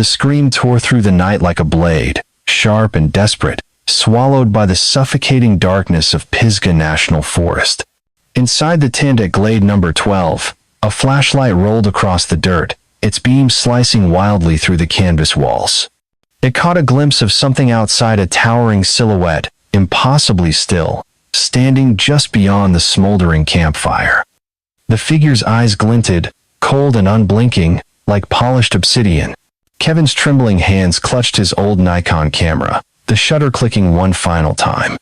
The scream tore through the night like a blade, sharp and desperate, swallowed by the suffocating darkness of Pisgah National Forest. Inside the tent at Glade number 12, a flashlight rolled across the dirt, its beam slicing wildly through the canvas walls. It caught a glimpse of something outside, a towering silhouette, impossibly still, standing just beyond the smoldering campfire. The figure's eyes glinted, cold and unblinking, like polished obsidian. Kevin's trembling hands clutched his old Nikon camera, the shutter clicking one final time.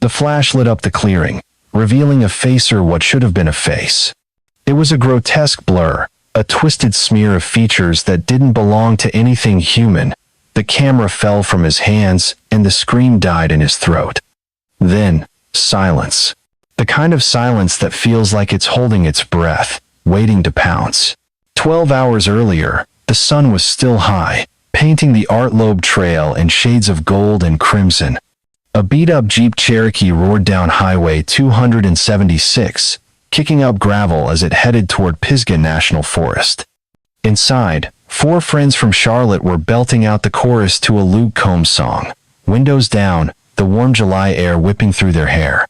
The flash lit up the clearing, revealing a face, or what should have been a face. It was a grotesque blur, a twisted smear of features that didn't belong to anything human. The camera fell from his hands, and the scream died in his throat. Then, silence. The kind of silence that feels like it's holding its breath, waiting to pounce. 12 hours earlier, the sun was still high, painting the Art Loeb Trail in shades of gold and crimson. A beat-up Jeep Cherokee roared down Highway 276, kicking up gravel as it headed toward Pisgah National Forest. Inside, 4 friends from Charlotte were belting out the chorus to a Luke Combs song, windows down, the warm July air whipping through their hair.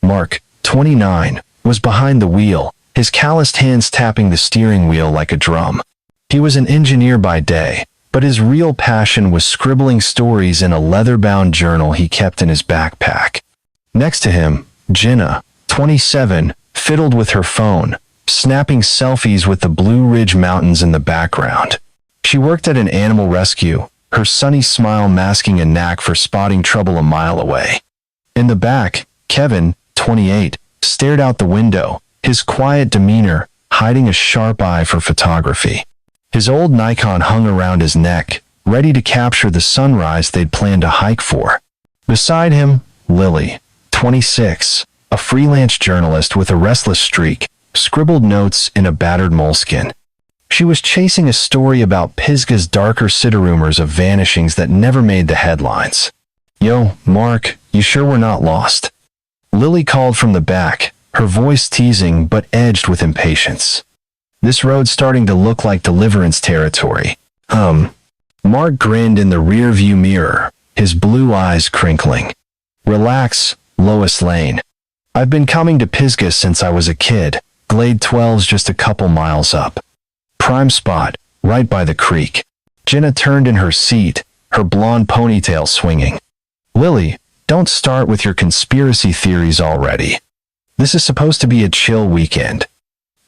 Mark, 29, was behind the wheel, his calloused hands tapping the steering wheel like a drum. He was an engineer by day, but his real passion was scribbling stories in a leather-bound journal he kept in his backpack. Next to him, Jenna, 27, fiddled with her phone, snapping selfies with the Blue Ridge Mountains in the background. She worked at an animal rescue, her sunny smile masking a knack for spotting trouble a mile away. In the back, Kevin, 28, stared out the window, his quiet demeanor hiding a sharp eye for photography. His old Nikon hung around his neck, ready to capture the sunrise they'd planned to hike for. Beside him, Lily, 26, a freelance journalist with a restless streak, scribbled notes in a battered moleskin. She was chasing a story about Pisgah's darker rumors of vanishings that never made the headlines. "Yo, Mark, you sure we're not lost?" Lily called from the back, her voice teasing but edged with impatience. "This road's starting to look like Deliverance territory." Mark grinned in the rear-view mirror, his blue eyes crinkling. "Relax, Lois Lane. I've been coming to Pisgah since I was a kid. Glade 12's just a couple miles up. Prime spot, right by the creek." Jenna turned in her seat, her blonde ponytail swinging. "Lily, don't start with your conspiracy theories already. This is supposed to be a chill weekend.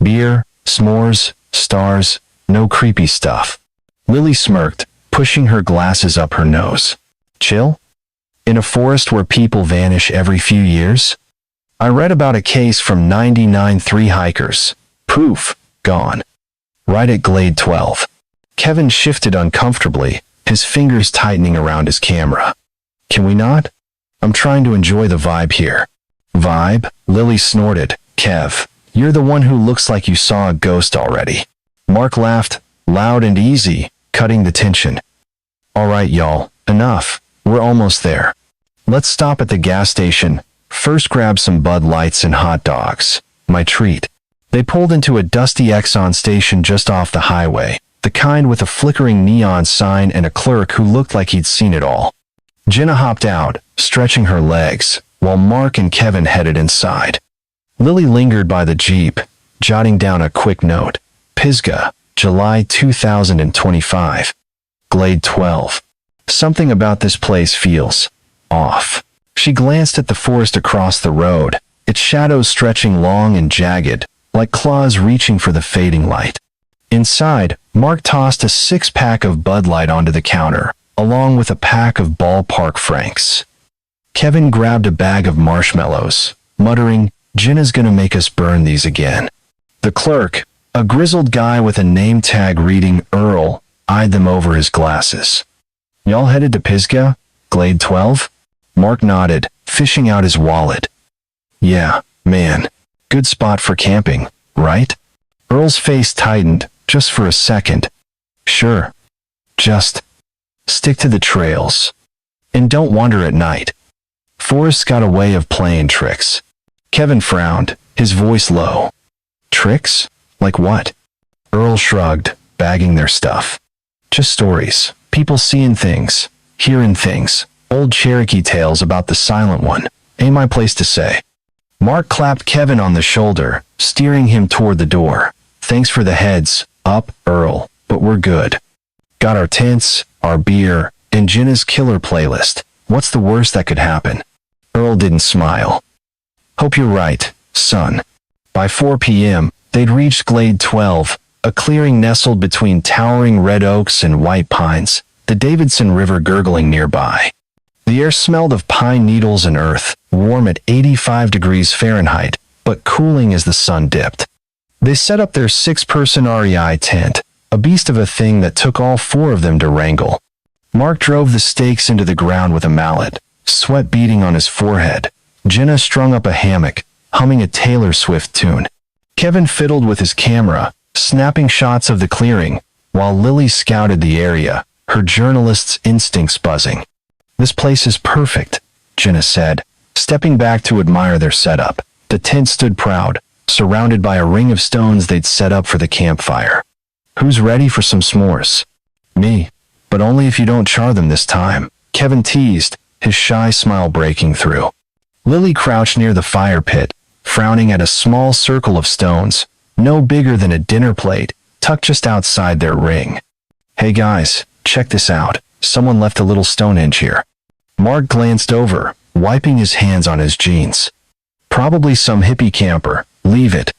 Beer, s'mores, stars, no creepy stuff." Lily smirked, pushing her glasses up her nose. "Chill? In a forest where people vanish every few years? I read about a case from 99.3 hikers. Poof, gone. Right at Glade 12. Kevin shifted uncomfortably, his fingers tightening around his camera. "Can we not? I'm trying to enjoy the vibe here." "Vibe?" Lily snorted. "Kev, you're the one who looks like you saw a ghost already." Mark laughed, loud and easy, cutting the tension. "All right, y'all, enough. We're almost there. Let's stop at the gas station. First grab some Bud Lights and hot dogs. My treat." They pulled into a dusty Exxon station just off the highway, the kind with a flickering neon sign and a clerk who looked like he'd seen it all. Jenna hopped out, stretching her legs, while Mark and Kevin headed inside. Lily lingered by the Jeep, jotting down a quick note. Pisgah, July 2025. Glade 12. Something about this place feels off. She glanced at the forest across the road, its shadows stretching long and jagged, like claws reaching for the fading light. Inside, Mark tossed a 6-pack of Bud Light onto the counter, along with a pack of ballpark Franks. Kevin grabbed a bag of marshmallows, muttering, "Jenna's gonna make us burn these again." The clerk, a grizzled guy with a name tag reading Earl, eyed them over his glasses. "Y'all headed to Pisgah? Glade 12? Mark nodded, fishing out his wallet. "Yeah, man. Good spot for camping, right?" Earl's face tightened, just for a second. "Sure. Just stick to the trails. And don't wander at night. Forest's got a way of playing tricks." Kevin frowned, his voice low. "Tricks? Like what?" Earl shrugged, bagging their stuff. Just stories. People seeing things, hearing things. Old Cherokee tales about the Silent One. Ain't my place to say. Mark clapped Kevin on the shoulder, steering him toward the door. Thanks for the heads up, Earl, but we're good. Got our tents, our beer, and Jenna's killer playlist. What's the worst that could happen? Earl didn't smile. Hope you're right, son. By 4 p.m., they'd reached Glade 12, a clearing nestled between towering red oaks and white pines, the Davidson River gurgling nearby. The air smelled of pine needles and earth, warm at 85 degrees Fahrenheit, but cooling as the sun dipped. They set up their 6-person REI tent, a beast of a thing that took all 4 of them to wrangle. Mark drove the stakes into the ground with a mallet, sweat beading on his forehead. Jenna strung up a hammock, humming a Taylor Swift tune. Kevin fiddled with his camera, snapping shots of the clearing, while Lily scouted the area, her journalist's instincts buzzing. This place is perfect, Jenna said, stepping back to admire their setup. The tent stood proud, surrounded by a ring of stones they'd set up for the campfire. Who's ready for some s'mores? Me, but only if you don't char them this time, Kevin teased, his shy smile breaking through. Lily crouched near the fire pit, frowning at a small circle of stones, no bigger than a dinner plate, tucked just outside their ring. Hey guys, check this out. Someone left a little Stonehenge here. Mark glanced over, wiping his hands on his jeans. Probably some hippie camper. Leave it.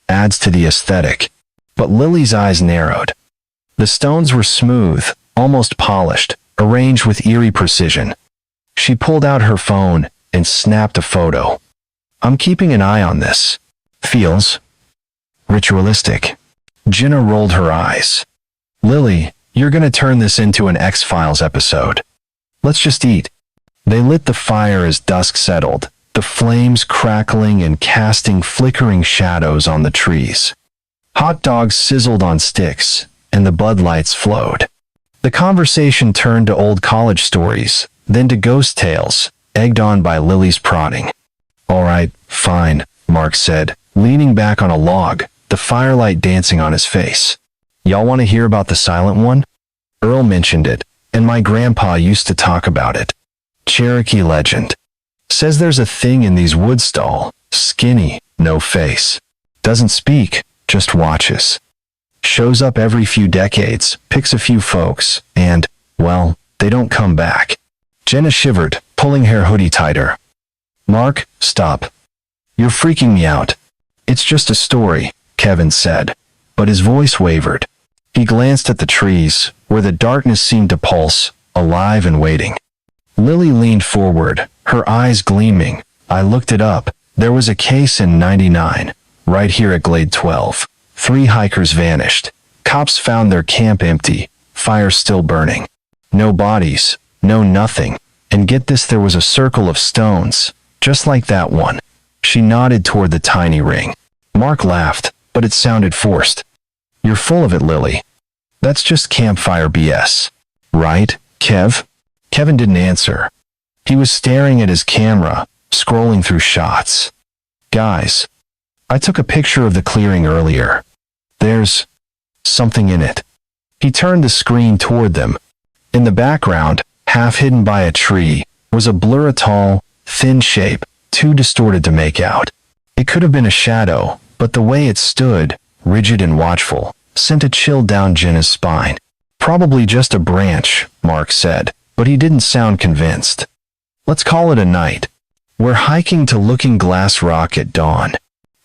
Adds to the aesthetic. But Lily's eyes narrowed. The stones were smooth, almost polished, arranged with eerie precision. She pulled out her phone and snapped a photo. I'm keeping an eye on this. Feels ritualistic. Jenna rolled her eyes. Lily, you're gonna turn this into an X-Files episode. Let's just eat. They lit the fire as dusk settled, the flames crackling and casting flickering shadows on the trees. Hot dogs sizzled on sticks, and the Bud Lights flowed. The conversation turned to old college stories, then to ghost tales, egged on by Lily's prodding. All right, fine, Mark said, leaning back on a log, the firelight dancing on his face. Y'all want to hear about the Silent One? Earl mentioned it, and my grandpa used to talk about it. Cherokee legend. Says there's a thing in these Woodstall, skinny, no face. Doesn't speak, just watches. Shows up every few decades, picks a few folks, and, well, they don't come back. Jenna shivered, pulling her hoodie tighter. Mark, stop. You're freaking me out. It's just a story, Kevin said, but his voice wavered. He glanced at the trees, where the darkness seemed to pulse, alive and waiting. Lily leaned forward, her eyes gleaming. I looked it up. There was a case in '99, right here at Glade 12. 3 hikers vanished. Cops found their camp empty, fire still burning. No bodies, no nothing. And get this, there was a circle of stones, just like that one. She nodded toward the tiny ring. Mark laughed, but it sounded forced. You're full of it, Lily. That's just campfire BS. Right, Kev? Kevin didn't answer. He was staring at his camera, scrolling through shots. Guys, I took a picture of the clearing earlier. There's something in it. He turned the screen toward them. In the background, half hidden by a tree, was a blur, a tall, thin shape, too distorted to make out. It could have been a shadow, but the way it stood, rigid and watchful, sent a chill down Jenna's spine. Probably just a branch, Mark said, but he didn't sound convinced. Let's call it a night. We're hiking to Looking Glass Rock at dawn.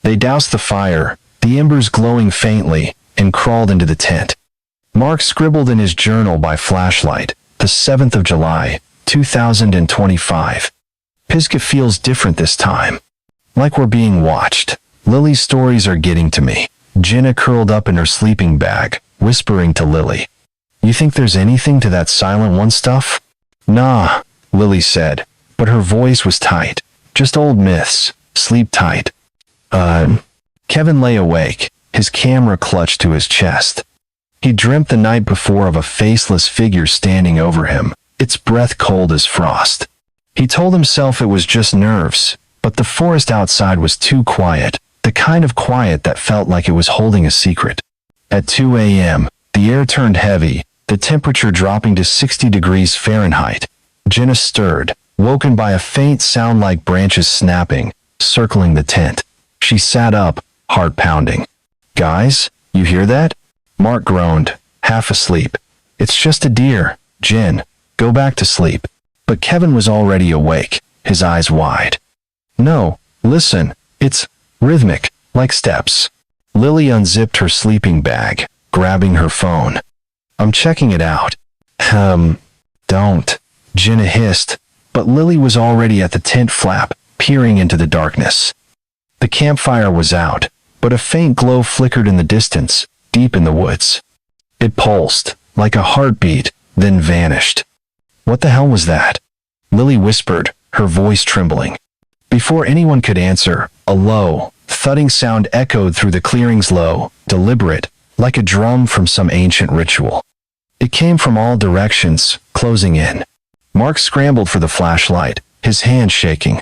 They doused the fire, the embers glowing faintly, and crawled into the tent. Mark scribbled in his journal by flashlight, the 7th of July, 2025. Pisgah feels different this time. Like we're being watched. Lily's stories are getting to me. Jenna curled up in her sleeping bag, whispering to Lily. You think there's anything to that Silent One stuff? Nah, Lily said, but her voice was tight. Just old myths. Sleep tight. Kevin lay awake, his camera clutched to his chest. He dreamt the night before of a faceless figure standing over him, its breath cold as frost. He told himself it was just nerves, but the forest outside was too quiet, the kind of quiet that felt like it was holding a secret. At 2 a.m., the air turned heavy, the temperature dropping to 60 degrees Fahrenheit. Jenna stirred, woken by a faint sound like branches snapping, circling the tent. She sat up, heart pounding. "Guys, you hear that?" Mark groaned, half asleep. "It's just a deer, Jen. Go back to sleep." But Kevin was already awake, his eyes wide. "No, listen, it's rhythmic, like steps." Lily unzipped her sleeping bag, grabbing her phone. "I'm checking it out." Don't," Jenna hissed, but Lily was already at the tent flap, peering into the darkness. The campfire was out, but a faint glow flickered in the distance, deep in the woods. It pulsed, like a heartbeat, then vanished. "What the hell was that?" Lily whispered, her voice trembling. Before anyone could answer, a low, thudding sound echoed through the clearings, low, deliberate, like a drum from some ancient ritual. It came from all directions, closing in. Mark scrambled for the flashlight, his hand shaking.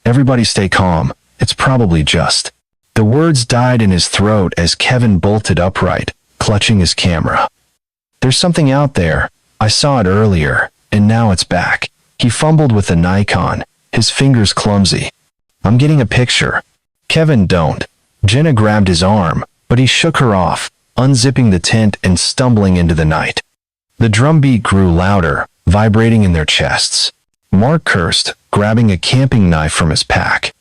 "Everybody stay calm, it's probably just..." The words died in his throat as Kevin bolted upright, clutching his camera. "There's something out there. I saw it earlier, and now it's back." He fumbled with the Nikon, his fingers clumsy. "I'm getting a picture." "Kevin, don't." Jenna grabbed his arm, but he shook her off, unzipping the tent and stumbling into the night. The drumbeat grew louder, vibrating in their chests. Mark cursed, grabbing a camping knife from his pack.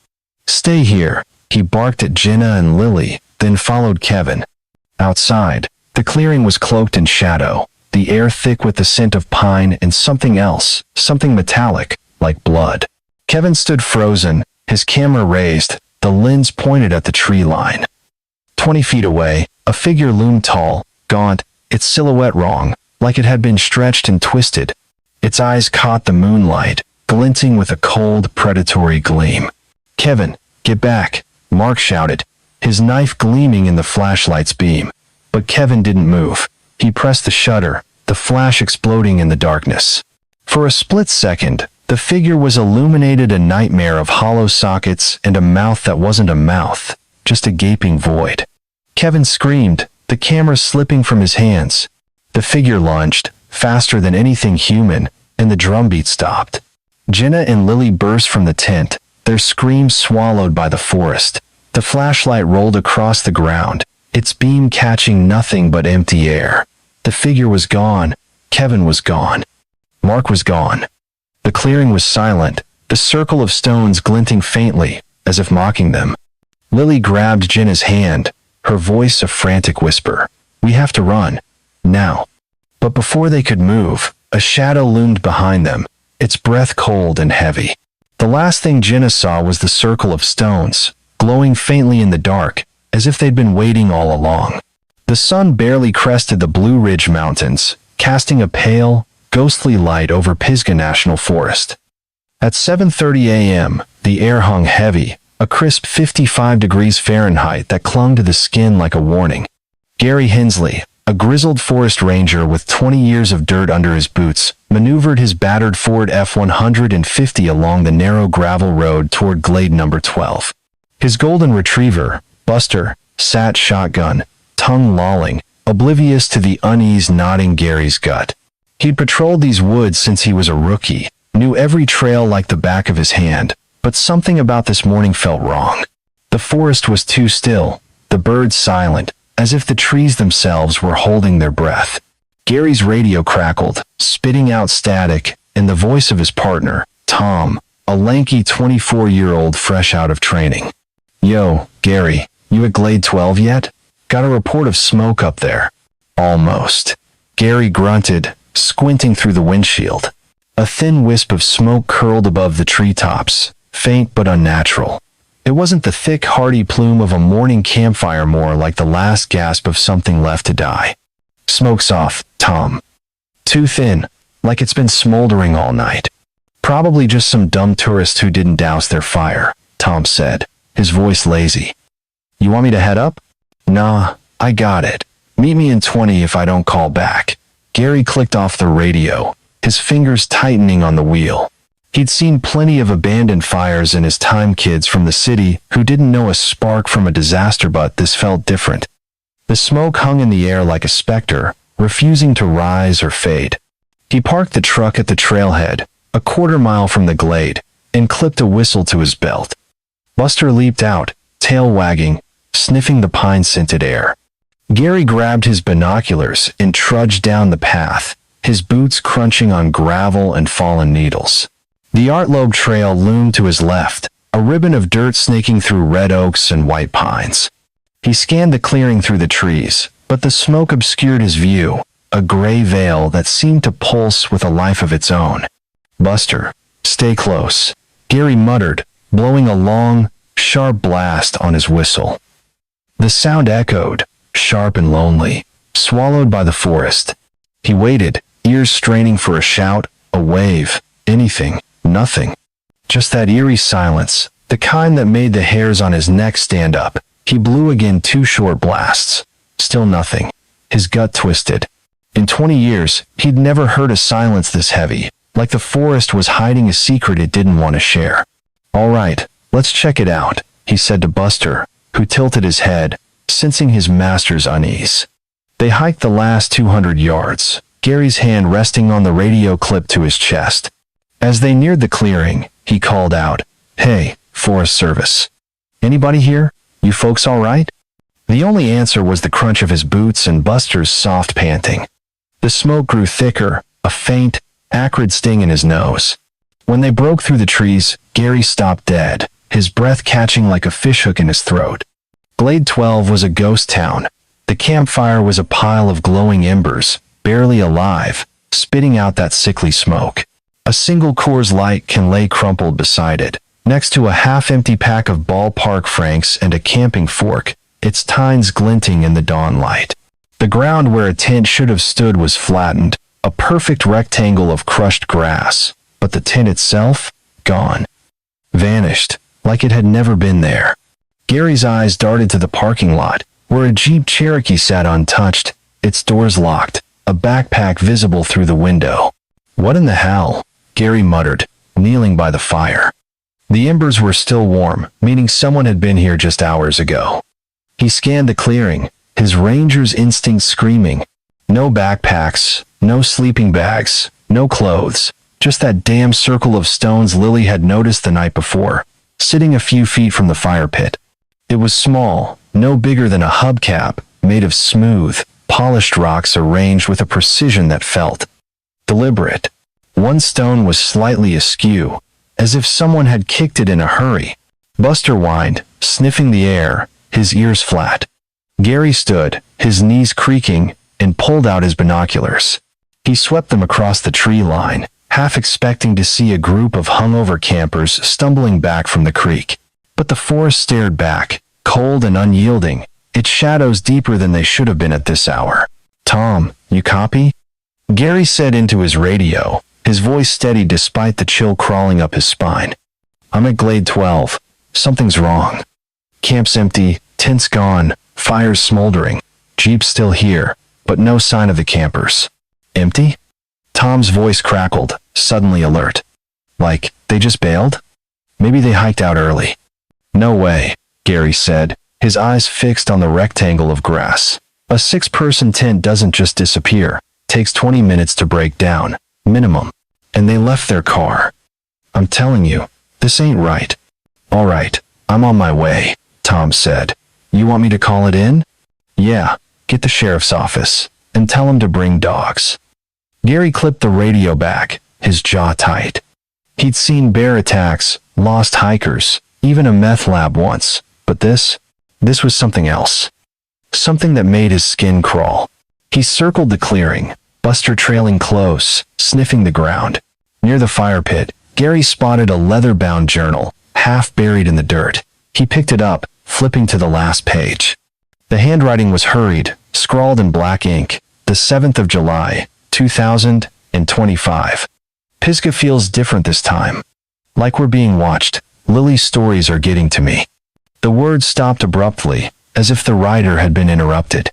"Stay here," he barked at Jenna and Lily, then followed Kevin. Outside, the clearing was cloaked in shadow, the air thick with the scent of pine and something else, something metallic, like blood. Kevin stood frozen, his camera raised, the lens pointed at the tree line. 20 feet away, a figure loomed tall, gaunt, its silhouette wrong, like it had been stretched and twisted. Its eyes caught the moonlight, glinting with a cold, predatory gleam. "Kevin, get back," Mark shouted, his knife gleaming in the flashlight's beam. But Kevin didn't move. He pressed the shutter, the flash exploding in the darkness. For a split second, the figure was illuminated, a nightmare of hollow sockets and a mouth that wasn't a mouth, just a gaping void. Kevin screamed, the camera slipping from his hands. The figure lunged, faster than anything human, and the drumbeat stopped. Jenna and Lily burst from the tent, their screams swallowed by the forest. The flashlight rolled across the ground, its beam catching nothing but empty air. The figure was gone. Kevin was gone. Mark was gone. The clearing was silent, the circle of stones glinting faintly, as if mocking them. Lily grabbed Jenna's hand, her voice a frantic whisper. "We have to run. Now." But before they could move, a shadow loomed behind them, its breath cold and heavy. The last thing Jenna saw was the circle of stones, glowing faintly in the dark, as if they'd been waiting all along. The sun barely crested the Blue Ridge Mountains, casting a pale, ghostly light over Pisgah National Forest. At 7:30 a.m., the air hung heavy, a crisp 55 degrees Fahrenheit that clung to the skin like a warning. Gary Hensley, a grizzled forest ranger with 20 years of dirt under his boots, maneuvered his battered Ford F-150 along the narrow gravel road toward Glade number 12. His golden retriever, Buster, sat shotgun, tongue lolling, oblivious to the unease gnawing Gary's gut. He'd patrolled these woods since he was a rookie, knew every trail like the back of his hand, but something about this morning felt wrong. The forest was too still, the birds silent, as if the trees themselves were holding their breath. Gary's radio crackled, spitting out static, and the voice of his partner, Tom, a lanky 24-year-old fresh out of training. "Yo, Gary, you at Glade 12 yet? Got a report of smoke up there." "Almost." Gary grunted, squinting through the windshield. A thin wisp of smoke curled above the treetops, faint but unnatural. It wasn't the thick, hardy plume of a morning campfire, more like the last gasp of something left to die. "Smoke's off, Tom." "Too thin, like it's been smoldering all night." "Probably just some dumb tourist who didn't douse their fire," Tom said, his voice lazy. "You want me to head up?" "Nah, I got it. Meet me in 20 if I don't call back." Gary clicked off the radio, his fingers tightening on the wheel. He'd seen plenty of abandoned fires in his time, kids from the city who didn't know a spark from a disaster, but this felt different. The smoke hung in the air like a specter, refusing to rise or fade. He parked the truck at the trailhead, a quarter-mile from the glade, and clipped a whistle to his belt. Buster leaped out, tail wagging, sniffing the pine-scented air. Gary grabbed his binoculars and trudged down the path, his boots crunching on gravel and fallen needles. The Artlobe Trail loomed to his left, a ribbon of dirt snaking through red oaks and white pines. He scanned the clearing through the trees, but the smoke obscured his view, a gray veil that seemed to pulse with a life of its own. "Buster, stay close," Gary muttered, blowing a long, sharp blast on his whistle. The sound echoed, sharp and lonely, swallowed by the forest. He waited, ears straining for a shout, a wave, anything, nothing. Just that eerie silence, the kind that made the hairs on his neck stand up. He blew again 2 short blasts. Still nothing. His gut twisted. In 20 years, he'd never heard a silence this heavy, like the forest was hiding a secret it didn't want to share. "All right, let's check it out," he said to Buster, who tilted his head, sensing his master's unease. They hiked the last 200 yards, Gary's hand resting on the radio clip to his chest. As they neared the clearing, he called out, "Hey, Forest Service. Anybody here? You folks all right?" The only answer was the crunch of his boots and Buster's soft panting. The smoke grew thicker, a faint, acrid sting in his nose. When they broke through the trees, Gary stopped dead, his breath catching like a fishhook in his throat. Glade 12 was a ghost town. The campfire was a pile of glowing embers, barely alive, spitting out that sickly smoke. A single Coors Light can lay crumpled beside it, next to a half-empty pack of ballpark franks and a camping fork, its tines glinting in the dawn light. The ground where a tent should have stood was flattened, a perfect rectangle of crushed grass, but the tent itself, gone. Vanished, like it had never been there. Gary's eyes darted to the parking lot, where a Jeep Cherokee sat untouched, its doors locked, a backpack visible through the window. "What in the hell?" Gary muttered, kneeling by the fire. The embers were still warm, meaning someone had been here just hours ago. He scanned the clearing, his ranger's instinct screaming. No backpacks, no sleeping bags, no clothes, just that damn circle of stones Lily had noticed the night before, sitting a few feet from the fire pit. It was small, no bigger than a hubcap, made of smooth, polished rocks arranged with a precision that felt deliberate. One stone was slightly askew, as if someone had kicked it in a hurry. Buster whined, sniffing the air, his ears flat. Gary stood, his knees creaking, and pulled out his binoculars. He swept them across the tree line, half expecting to see a group of hungover campers stumbling back from the creek. But the forest stared back, cold and unyielding, its shadows deeper than they should have been at this hour. "Tom, you copy?" Gary said into his radio, his voice steady despite the chill crawling up his spine. "I'm at Glade 12. Something's wrong. Camp's empty, tent's gone, fire's smoldering, Jeep's still here, but no sign of the campers." "Empty?" Tom's voice crackled, suddenly alert. "Like, they just bailed? Maybe they hiked out early." "No way," Gary said, his eyes fixed on the rectangle of grass. "A 6-person tent doesn't just disappear. Takes 20 minutes to break down, minimum. And they left their car. I'm telling you, this ain't right." "All right, I'm on my way," Tom said. "You want me to call it in?" "Yeah, get the sheriff's office, and tell him to bring dogs." Gary clipped the radio back, his jaw tight. He'd seen bear attacks, lost hikers, even a meth lab once, but this was something else. Something that made his skin crawl. He circled the clearing, Buster trailing close, sniffing the ground. Near the fire pit, Gary spotted a leather-bound journal, half buried in the dirt. He picked it up, flipping to the last page. The handwriting was hurried, scrawled in black ink, the 7th of July, 2025. "Pisgah feels different this time. Like we're being watched. Lily's stories are getting to me." The words stopped abruptly, as if the writer had been interrupted.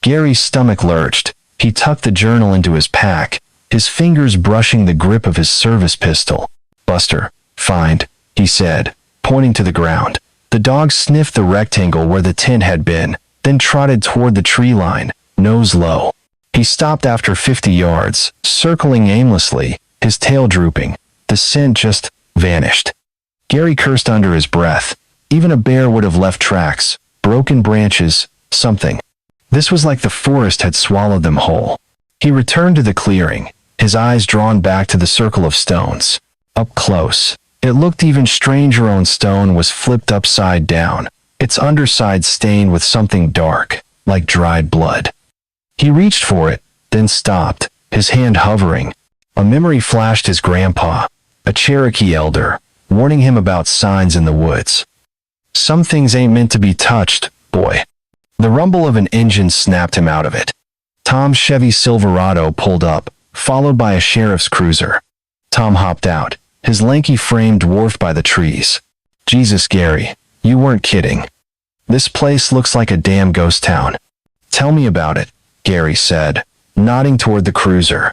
Gary's stomach lurched. He tucked the journal into his pack, his fingers brushing the grip of his service pistol. "Buster, find," he said, pointing to the ground. The dog sniffed the rectangle where the tent had been, then trotted toward the tree line, nose low. He stopped after 50 yards, circling aimlessly, his tail drooping. The scent just vanished. Gary cursed under his breath. Even a bear would have left tracks, broken branches, something. This was like the forest had swallowed them whole. He returned to the clearing, his eyes drawn back to the circle of stones. Up close, it looked even stranger. One stone was flipped upside down, its underside stained with something dark, like dried blood. He reached for it, then stopped, his hand hovering. A memory flashed his grandpa, a Cherokee elder, warning him about signs in the woods. Some things ain't meant to be touched, boy. The rumble of an engine snapped him out of it. Tom's Chevy Silverado pulled up, followed by a sheriff's cruiser. Tom hopped out, his lanky frame dwarfed by the trees. Jesus, Gary, you weren't kidding. This place looks like a damn ghost town. Tell me about it, Gary said, nodding toward the cruiser.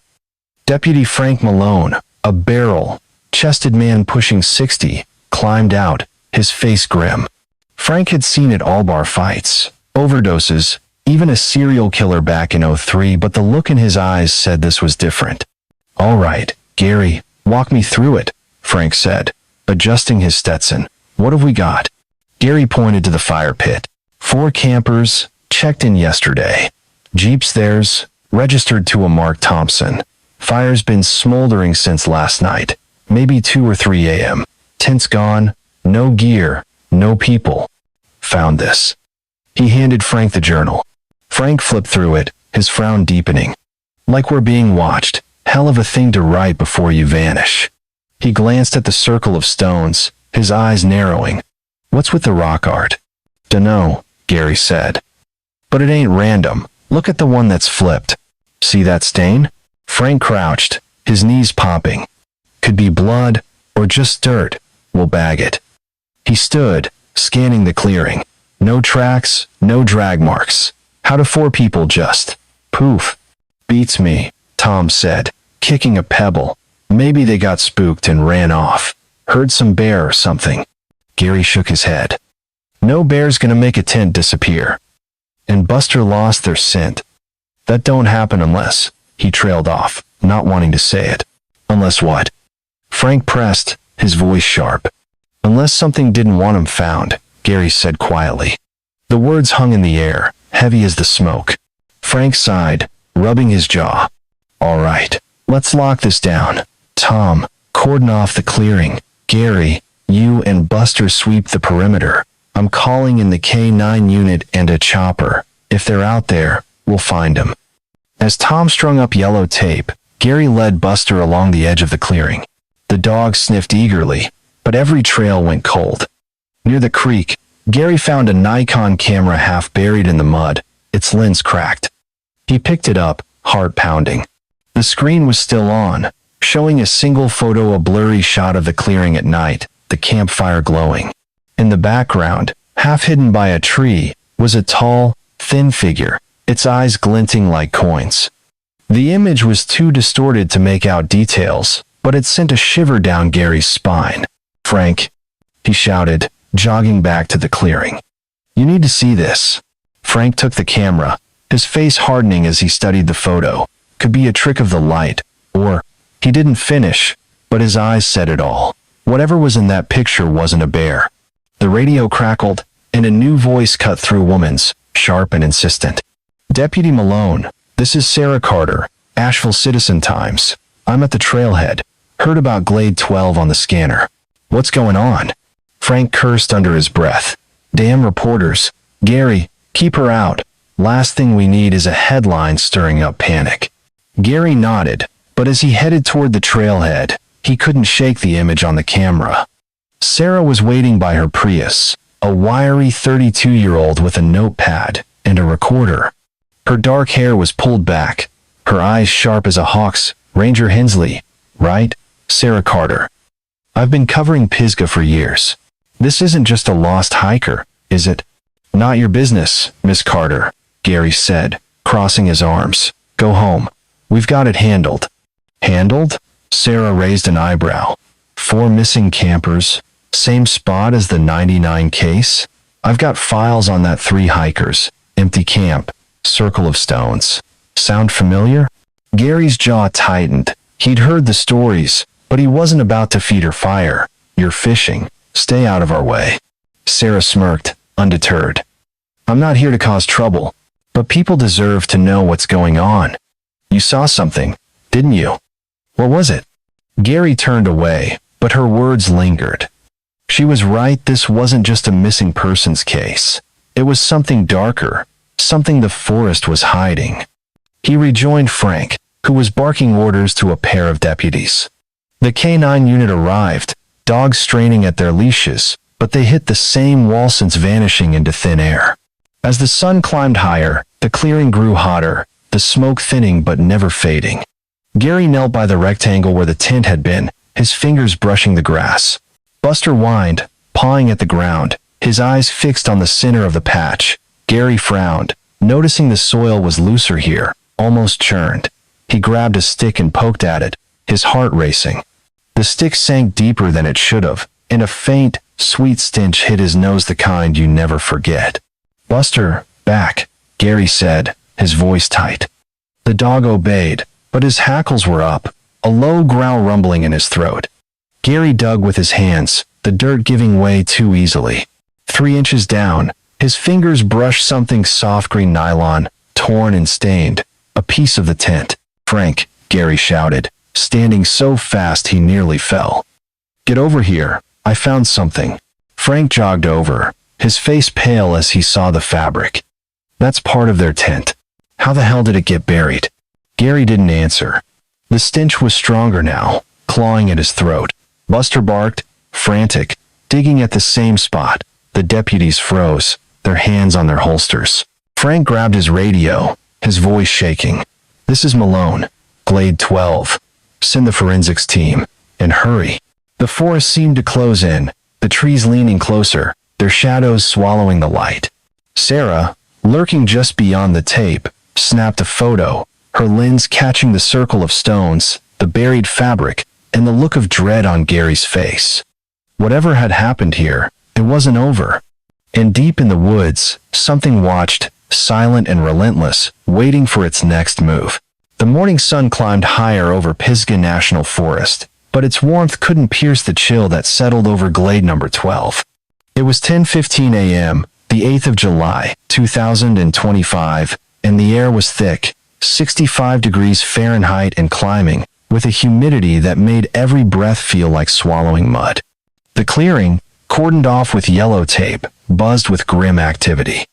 Deputy Frank Malone, a barrel-chested man pushing 60, climbed out, his face grim. Frank had seen it all: bar fights, overdoses, even a serial killer back in '03, but the look in his eyes said this was different. All right, Gary, walk me through it, Frank said, adjusting his Stetson. What have we got? Gary pointed to the fire pit. 4 campers, checked in yesterday. Jeep's theirs, registered to a Mark Thompson. Fire's been smoldering since last night, maybe 2 or 3 a.m. Tents gone, no gear, no people. Found this. He handed Frank the journal. Frank flipped through it, his frown deepening. Like we're being watched. Hell of a thing to write before you vanish. He glanced at the circle of stones, his eyes narrowing. What's with the rock art? Dunno, Gary said. But it ain't random. Look at the one that's flipped. See that stain? Frank crouched, his knees popping. Could be blood, or just dirt. We'll bag it. He stood, scanning the clearing. No tracks, no drag marks. How do 4 people just? Poof. Beats me, Tom said, kicking a pebble. Maybe they got spooked and ran off. Heard some bear or something. Gary shook his head. No bear's gonna make a tent disappear. And Buster lost their scent. That don't happen unless... He trailed off, not wanting to say it. Unless what? Frank pressed, his voice sharp. Unless something didn't want him found, Gary said quietly. The words hung in the air, heavy as the smoke. Frank sighed, rubbing his jaw. All right, let's lock this down. Tom, cordon off the clearing. Gary, you and Buster sweep the perimeter. I'm calling in the K9 unit and a chopper. If they're out there, we'll find them. As Tom strung up yellow tape, Gary led Buster along the edge of the clearing. The dog sniffed eagerly, but every trail went cold. Near the creek, Gary found a Nikon camera half buried in the mud, its lens cracked. He picked it up, heart pounding. The screen was still on, showing a single photo, a blurry shot of the clearing at night, the campfire glowing. In the background, half hidden by a tree, was a tall, thin figure, its eyes glinting like coins. The image was too distorted to make out details, but it sent a shiver down Gary's spine. Frank, he shouted, jogging back to the clearing. You need to see this. Frank took the camera, his face hardening as he studied the photo. Could be a trick of the light, or... He didn't finish, but his eyes said it all. Whatever was in that picture wasn't a bear. The radio crackled, and a new voice cut through a woman's, sharp and insistent. Deputy Malone, this is Sarah Carter, Asheville Citizen-Times. I'm at the trailhead. Heard about Glade 12 on the scanner. What's going on? Frank cursed under his breath. Damn reporters. Gary, keep her out. Last thing we need is a headline stirring up panic. Gary nodded, but as he headed toward the trailhead, he couldn't shake the image on the camera. Sarah was waiting by her Prius, a wiry 32-year-old with a notepad and a recorder. Her dark hair was pulled back, her eyes sharp as a hawk's. Ranger Hensley, right? Sarah Carter. I've been covering Pisgah for years. This isn't just a lost hiker, is it? Not your business, Miss Carter, Gary said, crossing his arms. Go home. We've got it handled. Handled? Sarah raised an eyebrow. 4 missing campers. Same spot as the 99 case? I've got files on that 3 hikers. Empty camp. Circle of stones. Sound familiar? Gary's jaw tightened. He'd heard the stories, but he wasn't about to feed her fire. You're fishing. Stay out of our way. Sarah smirked, undeterred. I'm not here to cause trouble, but people deserve to know what's going on. You saw something, didn't you? What was it? Gary turned away, but her words lingered. She was right, this wasn't just a missing persons case. It was something darker, something the forest was hiding. He rejoined Frank, who was barking orders to a pair of deputies. The K9 unit arrived, dogs straining at their leashes, but they hit the same wall since vanishing into thin air. As the sun climbed higher, the clearing grew hotter, the smoke thinning but never fading. Gary knelt by the rectangle where the tent had been, his fingers brushing the grass. Buster whined, pawing at the ground, his eyes fixed on the center of the patch. Gary frowned, noticing the soil was looser here, almost churned. He grabbed a stick and poked at it, his heart racing. The stick sank deeper than it should have, and a faint, sweet stench hit his nose, the kind you never forget. Buster, back, Gary said, his voice tight. The dog obeyed, but his hackles were up, a low growl rumbling in his throat. Gary dug with his hands, the dirt giving way too easily. 3 inches down, his fingers brushed something soft green nylon, torn and stained, a piece of the tent. Frank, Gary shouted, standing so fast he nearly fell. Get over here, I found something. Frank jogged over, his face pale as he saw the fabric. That's part of their tent. How the hell did it get buried? Gary didn't answer. The stench was stronger now, clawing at his throat. Buster barked, frantic, digging at the same spot. The deputies froze, their hands on their holsters. Frank grabbed his radio, his voice shaking. This is Malone, Glade 12. Send the forensics team, and hurry. The forest seemed to close in, the trees leaning closer, their shadows swallowing the light. Sarah, lurking just beyond the tape, snapped a photo, her lens catching the circle of stones, the buried fabric, and the look of dread on Gary's face. Whatever had happened here, it wasn't over. And deep in the woods, something watched, silent and relentless, waiting for its next move. The morning sun climbed higher over Pisgah National Forest, but its warmth couldn't pierce the chill that settled over Glade number 12. It was 10:15 a.m., the 8th of July, 2025, and the air was thick, 65 degrees Fahrenheit and climbing, with a humidity that made every breath feel like swallowing mud. The clearing, cordoned off with yellow tape, buzzed with grim activity.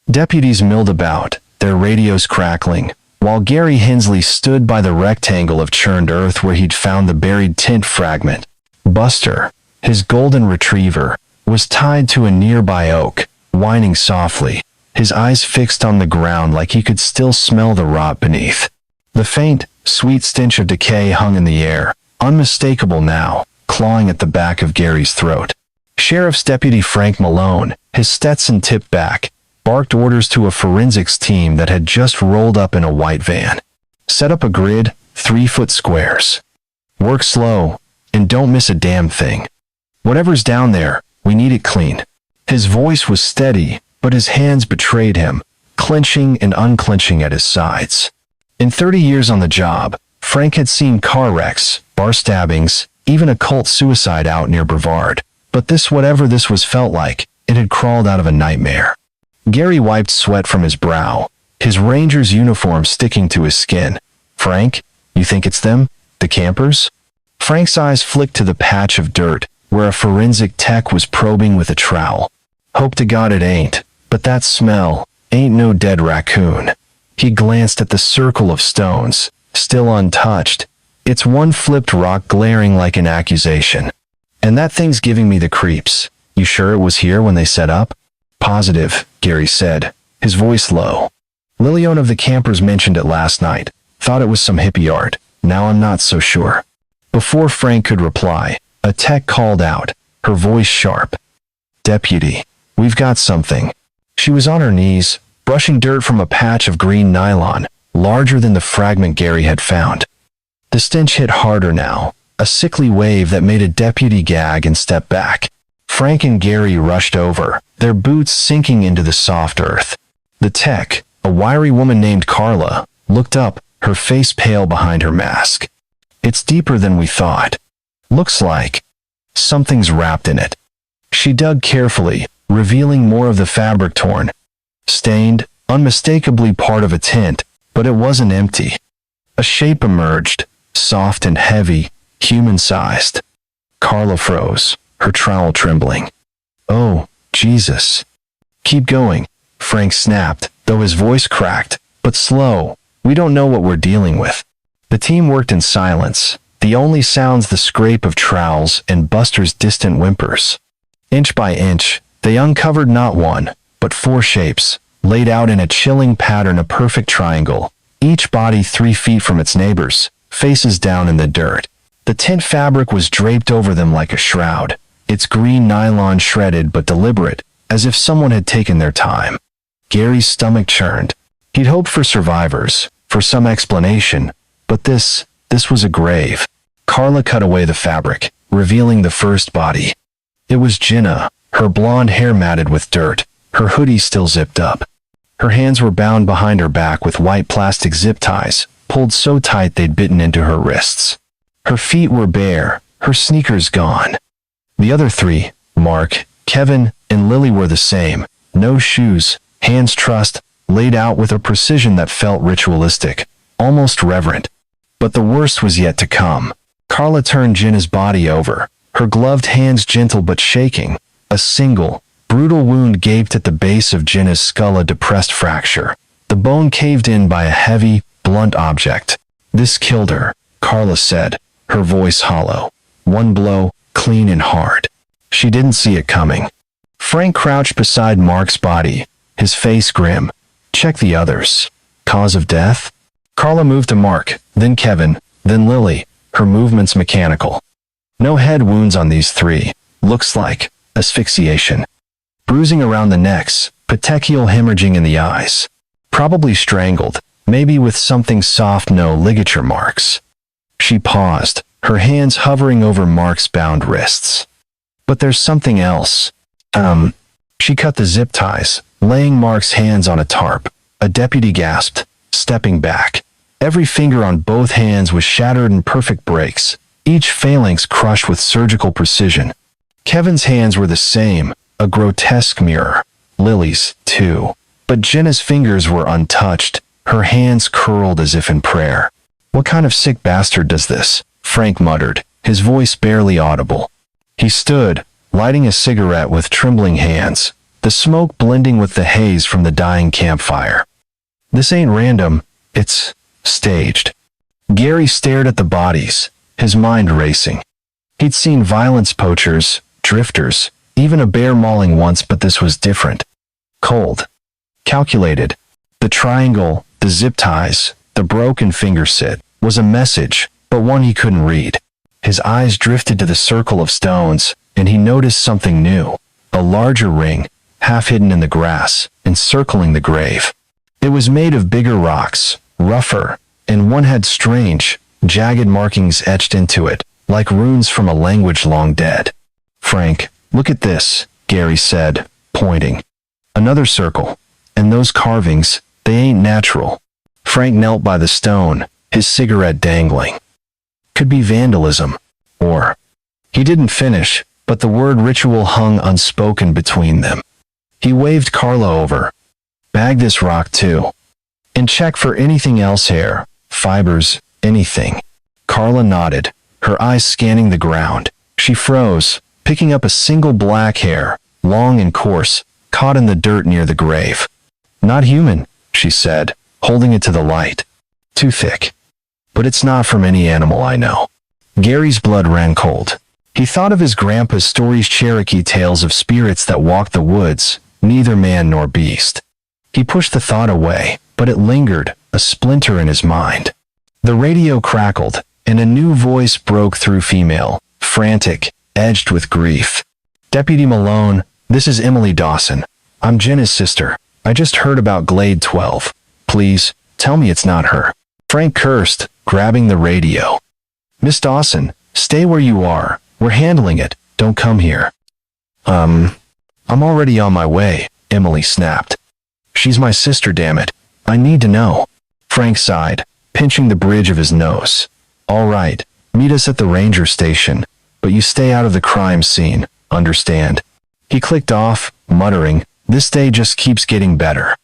Deputies milled about, their radios crackling, while Gary Hensley stood by the rectangle of churned earth where he'd found the buried tent fragment. Buster, his golden retriever, was tied to a nearby oak, whining softly, his eyes fixed on the ground like he could still smell the rot beneath. The faint, sweet stench of decay hung in the air, unmistakable now, clawing at the back of Gary's throat. Sheriff's Deputy Frank Malone, his Stetson tipped back, barked orders to a forensics team that had just rolled up in a white van. Set up a grid, 3-foot squares. Work slow, and don't miss a damn thing. Whatever's down there, we need it clean. His voice was steady, but his hands betrayed him, clenching and unclenching at his sides. In 30 years on the job, Frank had seen car wrecks, bar stabbings, even a cult suicide out near Brevard. But this, whatever this was, felt like it had crawled out of a nightmare. Gary wiped sweat from his brow, his ranger's uniform sticking to his skin. Frank, you think it's them? The campers? Frank's eyes flicked to the patch of dirt where a forensic tech was probing with a trowel. Hope to God it ain't, but that smell ain't no dead raccoon. He glanced at the circle of stones, still untouched, its one flipped rock glaring like an accusation. And that thing's giving me the creeps. You sure it was here when they set up? Positive, Gary said, his voice low. Lilione of the campers mentioned it last night, thought it was some hippie art. Now I'm not so sure. Before Frank could reply, a tech called out, her voice sharp. Deputy, we've got something. She was on her knees, brushing dirt from a patch of green nylon, larger than the fragment Gary had found. The stench hit harder now, a sickly wave that made a deputy gag and step back. Frank and Gary rushed over, their boots sinking into the soft earth. The tech, a wiry woman named Carla, looked up, her face pale behind her mask. It's deeper than we thought. Looks like something's wrapped in it. She dug carefully, revealing more of the fabric torn, stained, unmistakably part of a tent, but it wasn't empty. A shape emerged, soft and heavy, human-sized. Carla froze, her trowel trembling. "Oh, Jesus." "Keep going," Frank snapped, though his voice cracked, "but slow. We don't know what we're dealing with." The team worked in silence, the only sounds the scrape of trowels and Buster's distant whimpers. Inch by inch, they uncovered not one, but 4 shapes, laid out in a chilling pattern, a perfect triangle, each body 3 feet from its neighbors, faces down in the dirt. The tent fabric was draped over them like a shroud, its green nylon shredded but deliberate, as if someone had taken their time. Gary's stomach churned. He'd hoped for survivors, for some explanation, but this was a grave. Carla cut away the fabric, revealing the first body. It was Jenna, her blonde hair matted with dirt, her hoodie still zipped up. Her hands were bound behind her back with white plastic zip ties, pulled so tight they'd bitten into her wrists. Her feet were bare, her sneakers gone. The other 3, Mark, Kevin, and Lily, were the same. No shoes, hands trussed, laid out with a precision that felt ritualistic, almost reverent. But the worst was yet to come. Carla turned Jenna's body over, her gloved hands gentle but shaking. A single, brutal wound gaped at the base of Jenna's skull, a depressed fracture. The bone caved in by a heavy, blunt object. "This killed her," Carla said, her voice hollow. "One blow, clean and hard. She didn't see it coming." Frank crouched beside Mark's body, his face grim. "Check the others. Cause of death?" Carla moved to Mark, then Kevin, then Lily, her movements mechanical. "No head wounds on these 3. Looks like asphyxiation. Bruising around the necks, petechial hemorrhaging in the eyes. Probably strangled, maybe with something soft, no ligature marks." She paused, her hands hovering over Mark's bound wrists. "But there's something else." She cut the zip ties, laying Mark's hands on a tarp. A deputy gasped, stepping back. Every finger on both hands was shattered in perfect breaks, each phalanx crushed with surgical precision. Kevin's hands were the same, a grotesque mirror. Lily's, too. But Jenna's fingers were untouched, her hands curled as if in prayer. "What kind of sick bastard does this?" Frank muttered, his voice barely audible. He stood, lighting a cigarette with trembling hands, the smoke blending with the haze from the dying campfire. "This ain't random, it's staged." Gary stared at the bodies, his mind racing. He'd seen violence, poachers, drifters, even a bear mauling once, but this was different. Cold. Calculated. The triangle, the zip ties, the broken finger sit, was a message, but one he couldn't read. His eyes drifted to the circle of stones, and he noticed something new. A larger ring, half hidden in the grass, encircling the grave. It was made of bigger rocks, rougher, and one had strange, jagged markings etched into it, like runes from a language long dead. "Frank, look at this," Gary said, pointing. "Another circle. And those carvings, they ain't natural." Frank knelt by the stone, his cigarette dangling. Could be vandalism. Or... He didn't finish, but the word ritual hung unspoken between them. He waved Carla over. "Bag this rock too. And check for anything else, hair, fibers, anything." Carla nodded, her eyes scanning the ground. She froze, picking up a single black hair, long and coarse, caught in the dirt near the grave. "Not human," she said, holding it to the light. "Too thick. But it's not from any animal I know." Gary's blood ran cold. He thought of his grandpa's stories, Cherokee tales of spirits that walked the woods, neither man nor beast. He pushed the thought away, but it lingered, a splinter in his mind. The radio crackled, and a new voice broke through, female, frantic, edged with grief. "Deputy Malone, this is Emily Dawson. I'm Jenna's sister. I just heard about Glade 12. Please, tell me it's not her." Frank cursed, grabbing the radio. "Miss Dawson, stay where you are. We're handling it. Don't come here." I'm already on my way," Emily snapped. "She's my sister, damn it. I need to know." Frank sighed, pinching the bridge of his nose. All right, meet us at the ranger station, but you stay out of the crime scene, understand? He clicked off, muttering, this day just keeps getting better.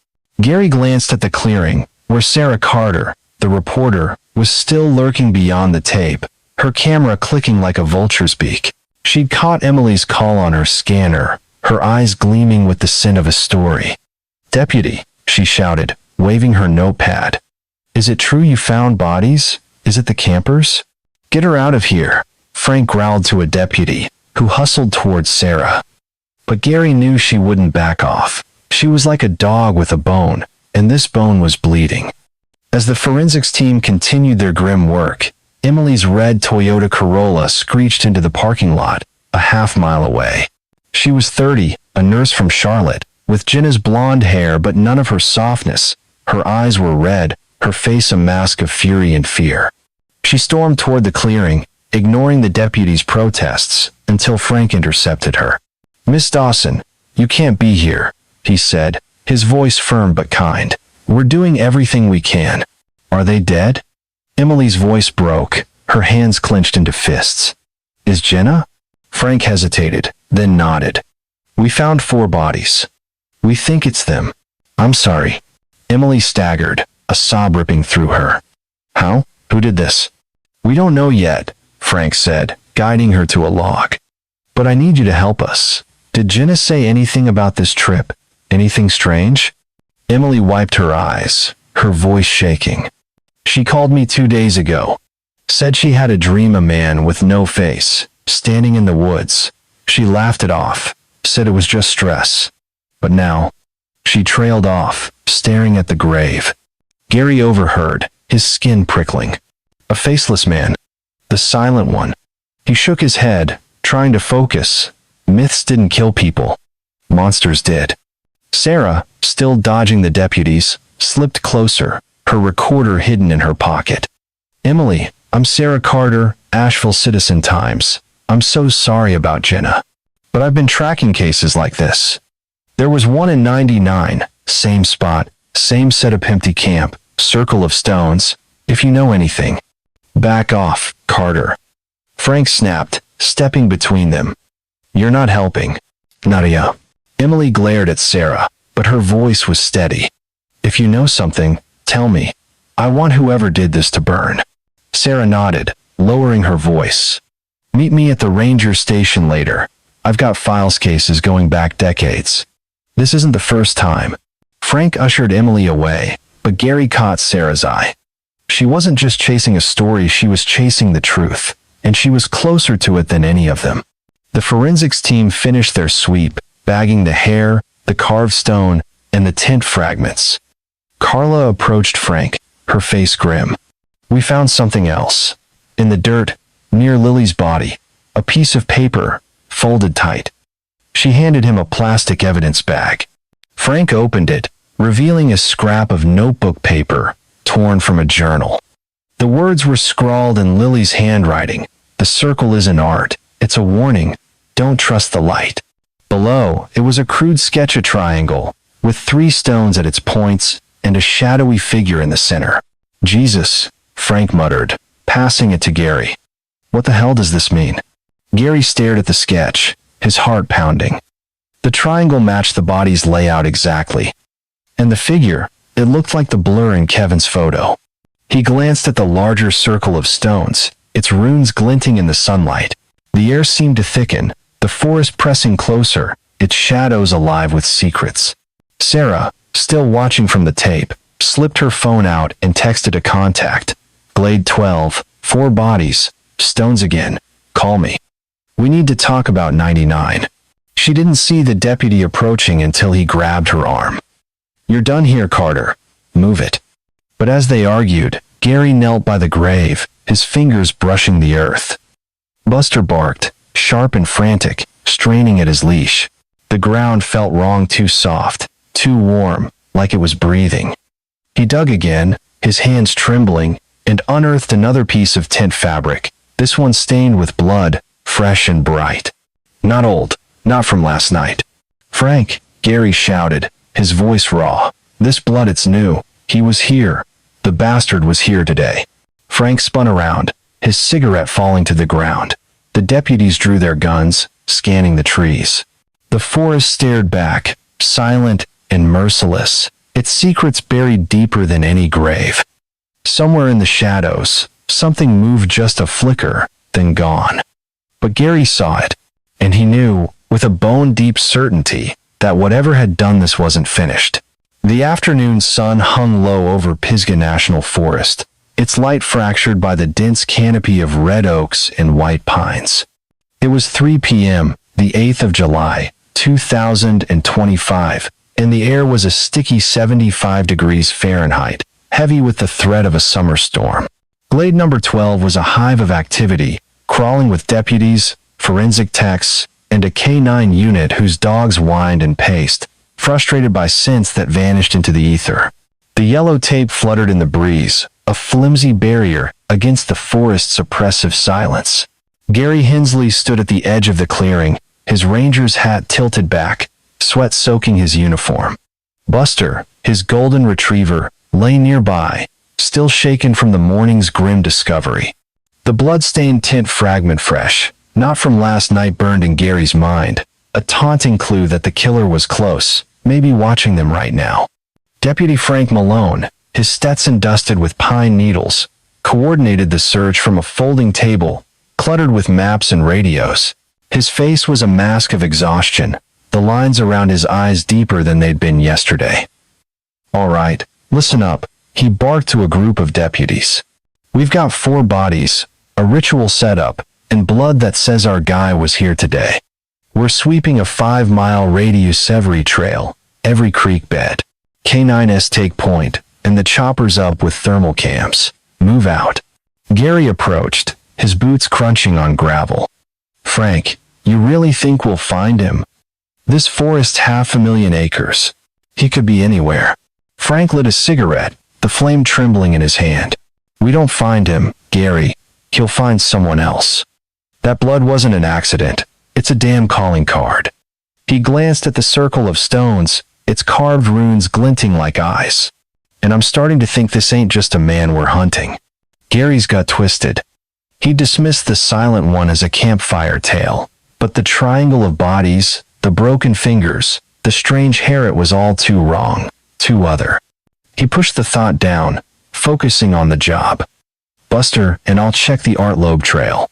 Gary glanced at the clearing, where Sarah Carter, the reporter, was still lurking beyond the tape, her camera clicking like a vulture's beak. She'd caught Emily's call on her scanner, her eyes gleaming with the scent of a story. Deputy, she shouted, waving her notepad. Is it true you found bodies? Is it the campers? Get her out of here, Frank growled to a deputy, who hustled towards Sarah. But Gary knew she wouldn't back off. She was like a dog with a bone, and this bone was bleeding. As the forensics team continued their grim work, Emily's red Toyota Corolla screeched into the parking lot, a half-mile away. She was 30, a nurse from Charlotte, with Jenna's blonde hair but none of her softness. Her eyes were red, her face a mask of fury and fear. She stormed toward the clearing, ignoring the deputy's protests, until Frank intercepted her. Miss Dawson, you can't be here, he said, his voice firm but kind. We're doing everything we can. Are they dead? Emily's voice broke, her hands clenched into fists. Is Jenna? Frank hesitated, then nodded. We found 4 bodies. We think it's them. I'm sorry. Emily staggered, a sob ripping through her. How? Who did this? We don't know yet, Frank said, guiding her to a log. But I need you to help us. Did Jenna say anything about this trip? Anything strange? Emily wiped her eyes, her voice shaking. She called me 2 days ago. Said she had a dream a man with no face, standing in the woods. She laughed it off, said it was just stress. But now, she trailed off, staring at the grave. Gary overheard, his skin prickling. A faceless man. The silent one. He shook his head, trying to focus. Myths didn't kill people. Monsters did. Sarah, still dodging the deputies, slipped closer, her recorder hidden in her pocket. Emily, I'm Sarah Carter, Asheville Citizen-Times. I'm so sorry about Jenna. But I've been tracking cases like this. There was one in 99, same spot, same set of empty camp, circle of stones, if you know anything. Back off, Carter. Frank snapped, stepping between them. You're not helping. Nadia. Emily glared at Sarah, but her voice was steady. If you know something, tell me. I want whoever did this to burn. Sarah nodded, lowering her voice. Meet me at the ranger station later. I've got files cases going back decades. This isn't the first time. Frank ushered Emily away, but Gary caught Sarah's eye. She wasn't just chasing a story, she was chasing the truth, and she was closer to it than any of them. The forensics team finished their sweep, bagging the hair, the carved stone, and the tent fragments. Carla approached Frank, her face grim. We found something else. In the dirt, near Lily's body, a piece of paper, folded tight. She handed him a plastic evidence bag. Frank opened it, revealing a scrap of notebook paper, torn from a journal. The words were scrawled in Lily's handwriting. The circle isn't art, it's a warning. Don't trust the light. Below, it was a crude sketch of a triangle, with 3 stones at its points, and a shadowy figure in the center. Jesus, Frank muttered, passing it to Gary. What the hell does this mean? Gary stared at the sketch, his heart pounding. The triangle matched the body's layout exactly. And the figure, it looked like the blur in Kevin's photo. He glanced at the larger circle of stones, its runes glinting in the sunlight. The air seemed to thicken, the forest pressing closer, its shadows alive with secrets. Sarah, still watching from the tape, slipped her phone out and texted a contact. Glade 12, 4 bodies, stones again, call me. We need to talk about 99. She didn't see the deputy approaching until he grabbed her arm. You're done here, Carter. Move it. But as they argued, Gary knelt by the grave, his fingers brushing the earth. Buster barked, sharp and frantic, straining at his leash. The ground felt wrong, too soft, too warm, like it was breathing. He dug again, his hands trembling, and unearthed another piece of tent fabric, this one stained with blood, fresh and bright. Not old, not from last night. Frank, Gary shouted, his voice raw. This blood, it's new. He was here. The The bastard was here today. Frank spun around, his cigarette falling to the ground. The deputies drew their guns, scanning the trees. The forest stared back, silent and merciless, its secrets buried deeper than any grave. Somewhere in the shadows, something moved just a flicker, then gone. But Gary saw it, and he knew, with a bone-deep certainty, that whatever had done this wasn't finished. The afternoon sun hung low over Pisgah National Forest, its light fractured by the dense canopy of red oaks and white pines. It was 3 p.m., the 8th of July, 2025, and the air was a sticky 75 degrees Fahrenheit, heavy with the threat of a summer storm. Glade number 12 was a hive of activity, crawling with deputies, forensic techs, and a K9 unit whose dogs whined and paced, frustrated by scents that vanished into the ether. The yellow tape fluttered in the breeze, a flimsy barrier against the forest's oppressive silence. Gary Hensley stood at the edge of the clearing, his ranger's hat tilted back, sweat soaking his uniform. Buster, his golden retriever, lay nearby, still shaken from the morning's grim discovery. The blood-stained tint fragment fresh, not from last night, burned in Gary's mind, a taunting clue that the killer was close, maybe watching them right now. Deputy Frank Malone, his Stetson dusted with pine needles, coordinated the search from a folding table, cluttered with maps and radios. His face was a mask of exhaustion, the lines around his eyes deeper than they'd been yesterday. "All right, listen up," he barked to a group of deputies. "We've got 4 bodies, a ritual setup, and blood that says our guy was here today. We're sweeping a 5-mile radius every trail, every creek bed. K9s take point, and the chopper's up with thermal cams. Move out." Gary approached, his boots crunching on gravel. "Frank, you really think we'll find him? This forest's 500,000 acres. He could be anywhere." Frank lit a cigarette, the flame trembling in his hand. "We don't find him, Gary. He'll find someone else. That blood wasn't an accident. It's a damn calling card." He glanced at the circle of stones, its carved runes glinting like eyes. "And I'm starting to think this ain't just a man we're hunting." Gary's gut twisted. He dismissed the silent one as a campfire tale, but the triangle of bodies, the broken fingers, the strange hair, it was all too wrong, too other. He pushed the thought down, focusing on the job. "Buster and I'll check the Art Loeb trail.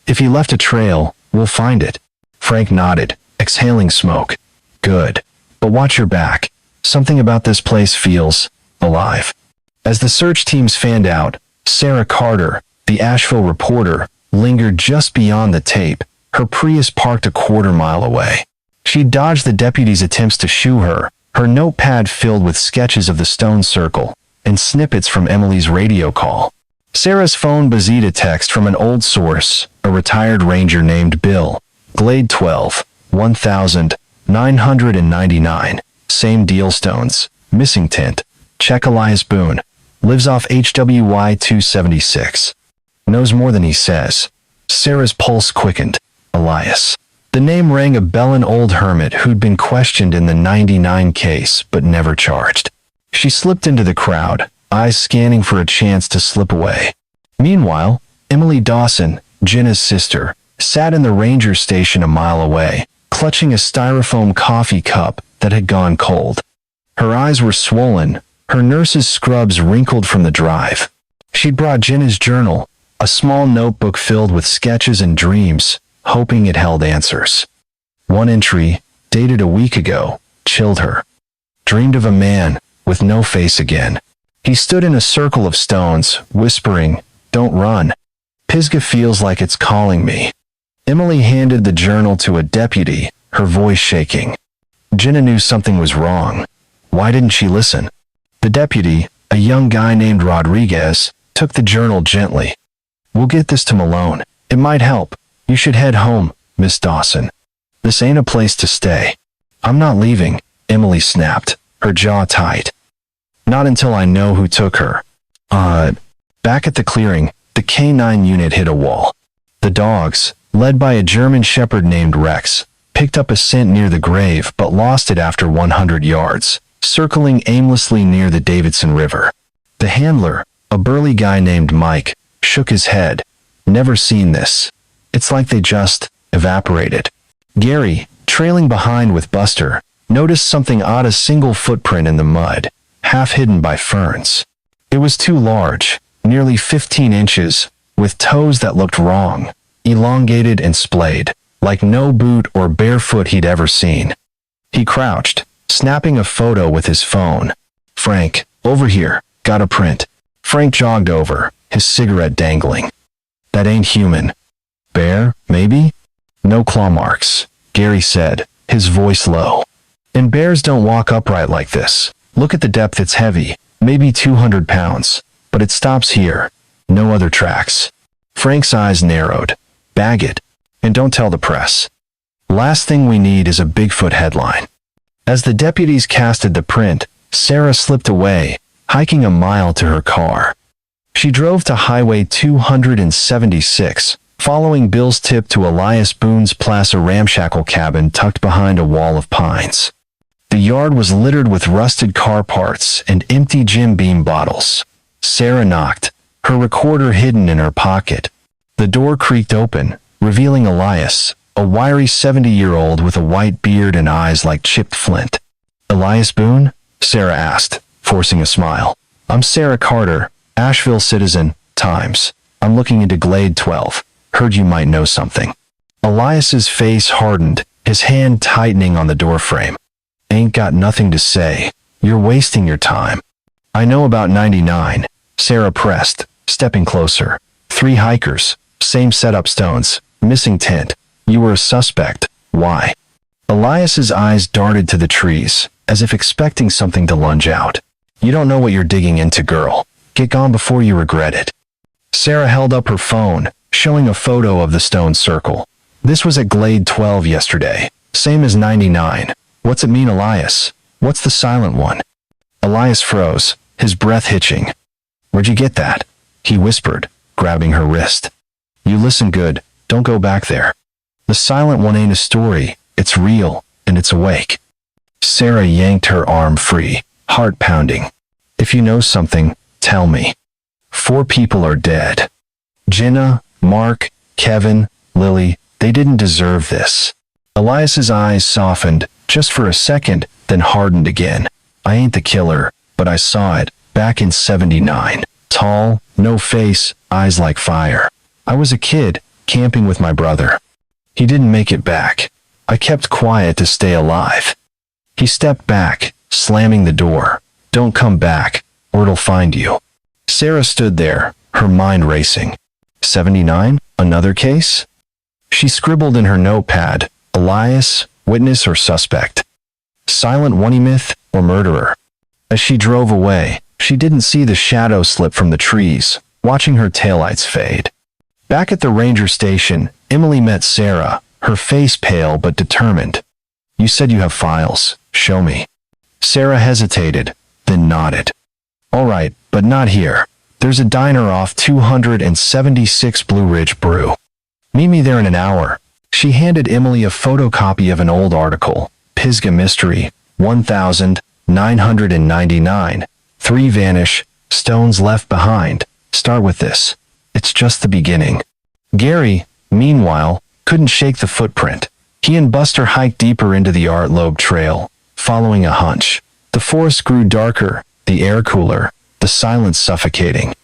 If he left a trail, we'll find it." Frank nodded, exhaling smoke. "Good. But watch your back. Something about this place feels alive." As the search teams fanned out, Sarah Carter, the Asheville reporter, lingered just beyond the tape, her Prius parked a quarter-mile away. She dodged the deputies' attempts to shoo her, her notepad filled with sketches of the stone circle, and snippets from Emily's radio call. Sarah's phone buzzed a text from an old source, a retired ranger named Bill. "Glade 12, 1,999, same deal stones, missing tint. Check Elias Boone, lives off HWY 276. Knows more than he says." Sarah's pulse quickened. Elias. The name rang a bell, an old hermit who'd been questioned in the 99 case but never charged. She slipped into the crowd, eyes scanning for a chance to slip away. Meanwhile, Emily Dawson, Jenna's sister, sat in the ranger station a mile away, clutching a styrofoam coffee cup that had gone cold. Her eyes were swollen, her nurse's scrubs wrinkled from the drive. She'd brought Jenna's journal, a small notebook filled with sketches and dreams, hoping it held answers. One entry, dated a week ago, chilled her. "Dreamed of a man, with no face again. He stood in a circle of stones, whispering, 'Don't run. Pisgah feels like it's calling me.'" Emily handed the journal to a deputy, her voice shaking. Jenna knew something was wrong. Why didn't she listen? The deputy, a young guy named Rodriguez, took the journal gently. "We'll get this to Malone. It might help. You should head home, Miss Dawson. This ain't a place to stay." "I'm not leaving," Emily snapped, her jaw tight. "Not until I know who took her." Back at the clearing, the K9 unit hit a wall. The dogs, led by a German shepherd named Rex, picked up a scent near the grave but lost it after 100 yards, circling aimlessly near the Davidson River. The handler, a burly guy named Mike, shook his head. Never seen this. It's like they just evaporated. Gary, trailing behind with Buster, noticed something odd, a single footprint in the mud, half hidden by ferns. It was too large, nearly 15 inches, with toes that looked wrong, elongated and splayed, like no boot or barefoot he'd ever seen. He crouched, snapping a photo with his phone. "Frank, over here, got a print." Frank jogged over, his cigarette dangling. "That ain't human." "Bear, maybe?" "No claw marks," Gary said, his voice low. "And bears don't walk upright like this. Look at the depth, it's heavy, maybe 200 pounds. But it stops here. No other tracks." Frank's eyes narrowed. "Bag it. And don't tell the press. Last thing we need is a Bigfoot headline." As the deputies casted the print, Sarah slipped away, hiking a mile to her car. She drove to Highway 276, following Bill's tip to Elias Boone's Plaza ramshackle cabin tucked behind a wall of pines. The yard was littered with rusted car parts and empty Jim Beam bottles. Sarah knocked, her recorder hidden in her pocket. The door creaked open, revealing Elias, a wiry 70-year-old with a white beard and eyes like chipped flint. "Elias Boone?" Sarah asked, forcing a smile. "I'm Sarah Carter, Asheville Citizen, Times. I'm looking into Glade 12. Heard you might know something." Elias's face hardened, his hand tightening on the doorframe. "Ain't got nothing to say. You're wasting your time." "I know about 99, Sarah pressed, stepping closer. "3 hikers, same setup, stones, missing tent. You were a suspect. Why?" Elias's eyes darted to the trees, as if expecting something to lunge out. "You don't know what you're digging into, girl. Get gone before you regret it." Sarah held up her phone, showing a photo of the stone circle. "This was at Glade 12 yesterday, same as 99. What's it mean, Elias? What's the silent one?" Elias froze, his breath hitching. "Where'd you get that?" he whispered, grabbing her wrist. "You listen good, don't go back there. The silent one ain't a story, it's real, and it's awake." Sarah yanked her arm free, heart pounding. "If you know something, tell me. 4 people are dead. Jenna, Mark, Kevin, Lily, they didn't deserve this." Elias's eyes softened, just for a second, then hardened again. "I ain't the killer, but I saw it, back in 79. Tall, no face, eyes like fire. I was a kid, camping with my brother. He didn't make it back. I kept quiet to stay alive." He stepped back, slamming the door. "Don't come back, or it'll find you." Sarah stood there, her mind racing. 79? Another case? She scribbled in her notepad, Elias, witness or suspect. Silent one myth or murderer. As she drove away, she didn't see the shadow slip from the trees, watching her taillights fade. Back at the ranger station, Emily met Sarah, her face pale but determined. "You said you have files. Show me." Sarah hesitated, then nodded. "All right, but not here. There's a diner off 276 Blue Ridge Brew. Meet me there in an hour." She handed Emily a photocopy of an old article, Pisgah Mystery, 1999, 3 vanish, stones left behind. Start with this. It's just the beginning. Gary, meanwhile, couldn't shake the footprint. He and Buster hiked deeper into the Art Loeb Trail, following a hunch. The forest grew darker, the air cooler, the silence suffocating.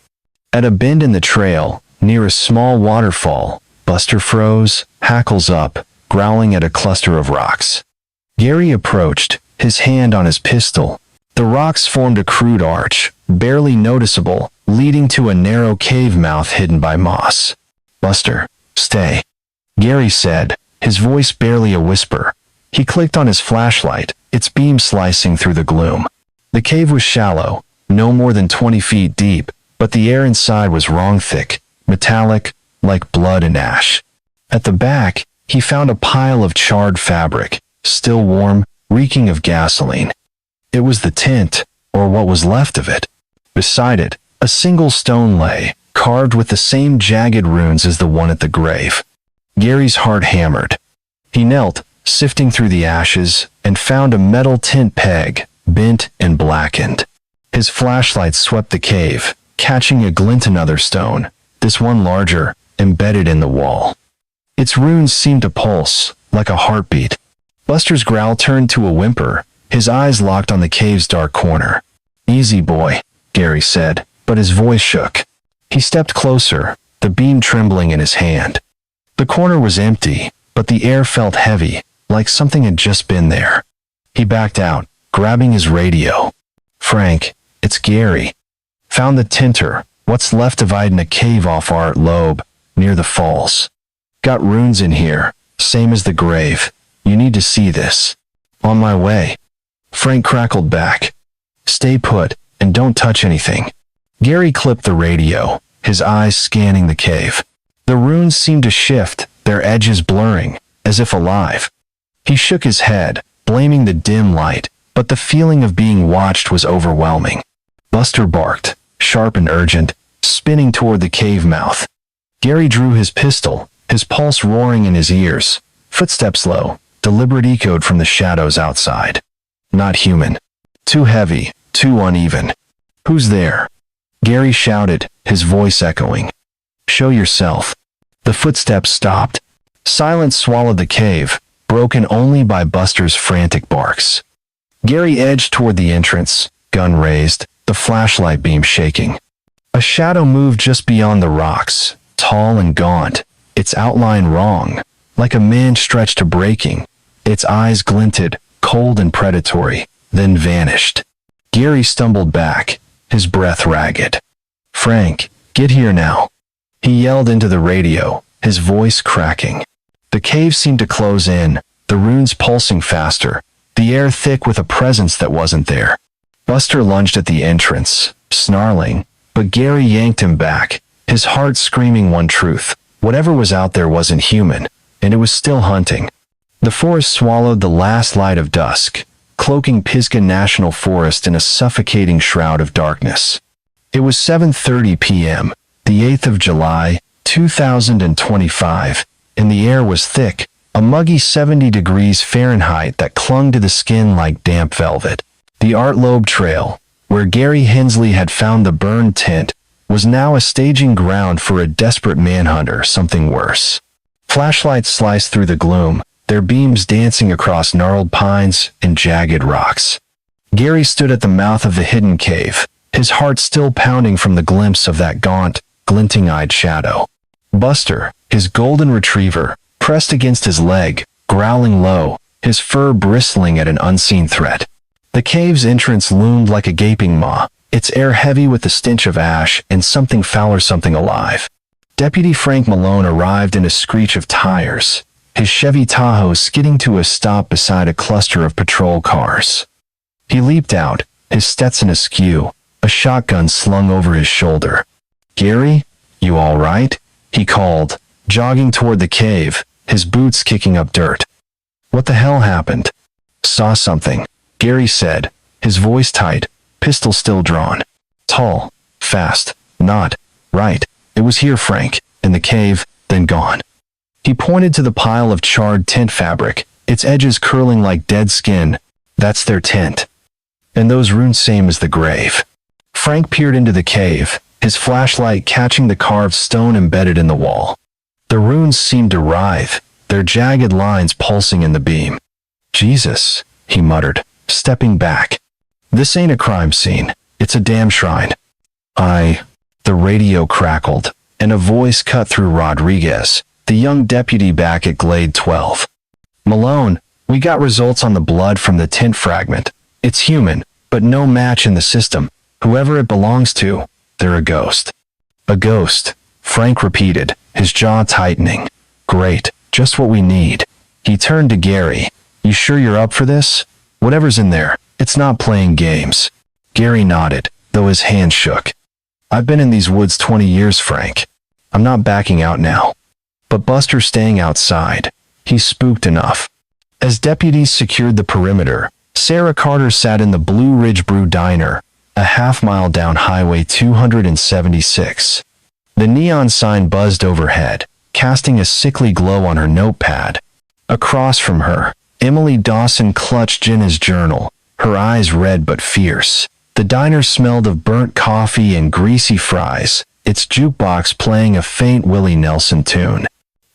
At a bend in the trail, near a small waterfall, Buster froze, hackles up, growling at a cluster of rocks. Gary approached, his hand on his pistol. The rocks formed a crude arch, barely noticeable, leading to a narrow cave mouth hidden by moss. "Buster, stay," Gary said, his voice barely a whisper. He clicked on his flashlight, its beam slicing through the gloom. The cave was shallow, no more than 20 feet deep, but the air inside was wrong thick, metallic, like blood and ash. At the back, he found a pile of charred fabric, still warm, reeking of gasoline. It was the tent, or what was left of it. Beside it, a single stone lay, carved with the same jagged runes as the one at the grave. Gary's heart hammered. He knelt, sifting through the ashes, and found a metal tent peg, bent and blackened. His flashlight swept the cave, catching a glint another stone, this one larger, embedded in the wall. Its runes seemed to pulse, like a heartbeat. Buster's growl turned to a whimper, his eyes locked on the cave's dark corner. "Easy, boy," Gary said, but his voice shook. He stepped closer, the beam trembling in his hand. The corner was empty, but the air felt heavy, like something had just been there. He backed out, grabbing his radio. "Frank, it's Gary. Found the tinter, what's left of it in a cave off Art Lobe, near the falls. Got runes in here, same as the grave. You need to see this." "On my way." Frank crackled back. "Stay put, and don't touch anything." Gary clipped the radio, his eyes scanning the cave. The runes seemed to shift, their edges blurring, as if alive. He shook his head, blaming the dim light, but the feeling of being watched was overwhelming. Buster barked, sharp and urgent, spinning toward the cave mouth. Gary drew his pistol, his pulse roaring in his ears. Footsteps low, deliberate echoed from the shadows outside. Not human. Too heavy, too uneven. "Who's there?" Gary shouted, his voice echoing. "Show yourself." The footsteps stopped. Silence swallowed the cave, broken only by Buster's frantic barks. Gary edged toward the entrance, gun raised, the flashlight beam shaking. A shadow moved just beyond the rocks, tall and gaunt, its outline wrong, like a man stretched to breaking. Its eyes glinted, cold and predatory, then vanished. Gary stumbled back, his breath ragged. "Frank, get here now." He yelled into the radio, his voice cracking. The cave seemed to close in, the runes pulsing faster, the air thick with a presence that wasn't there. Buster lunged at the entrance, snarling, but Gary yanked him back, his heart screaming one truth: whatever was out there wasn't human, and it was still hunting. The forest swallowed the last light of dusk, cloaking Pisgah National Forest in a suffocating shroud of darkness. It was 7:30 p.m., the 8th of July, 2025, and the air was thick, a muggy 70 degrees Fahrenheit that clung to the skin like damp velvet. The Art Lobe Trail, where Gary Hensley had found the burned tent, was now a staging ground for a desperate manhunt or something worse. Flashlights sliced through the gloom, their beams dancing across gnarled pines and jagged rocks. Gary stood at the mouth of the hidden cave, his heart still pounding from the glimpse of that gaunt, glinting-eyed shadow. Buster, his golden retriever, pressed against his leg, growling low, his fur bristling at an unseen threat. The cave's entrance loomed like a gaping maw, its air heavy with the stench of ash and something foul or something alive. Deputy Frank Malone arrived in a screech of tires, his Chevy Tahoe skidding to a stop beside a cluster of patrol cars. He leaped out, his Stetson askew, a shotgun slung over his shoulder. "Gary, you all right?" he called, jogging toward the cave, his boots kicking up dirt. "What the hell happened?" "Saw something," Gary said, his voice tight, pistol still drawn. "Tall, fast, not right. It was here, Frank, in the cave, then gone." He pointed to the pile of charred tent fabric, its edges curling like dead skin. "That's their tent. And those runes same as the grave." Frank peered into the cave, his flashlight catching the carved stone embedded in the wall. The runes seemed to writhe, their jagged lines pulsing in the beam. "Jesus," he muttered, stepping back. "This ain't a crime scene, it's a damn shrine." The radio crackled, and a voice cut through Rodriguez, the young deputy back at Glade 12. "Malone, we got results on the blood from the tent fragment. It's human, but no match in the system. Whoever it belongs to, they're a ghost." "A ghost," Frank repeated, his jaw tightening. "Great, just what we need." He turned to Gary. "You sure you're up for this? Whatever's in there, it's not playing games." Gary nodded, though his hand shook. "I've been in these woods 20 years, Frank. I'm not backing out now." But Buster's staying outside. He's spooked enough. As deputies secured the perimeter, Sarah Carter sat in the Blue Ridge Brew Diner, a half-mile down Highway 276. The neon sign buzzed overhead, casting a sickly glow on her notepad. Across from her, Emily Dawson clutched Jenna's journal, her eyes red but fierce. The diner smelled of burnt coffee and greasy fries, its jukebox playing a faint Willie Nelson tune.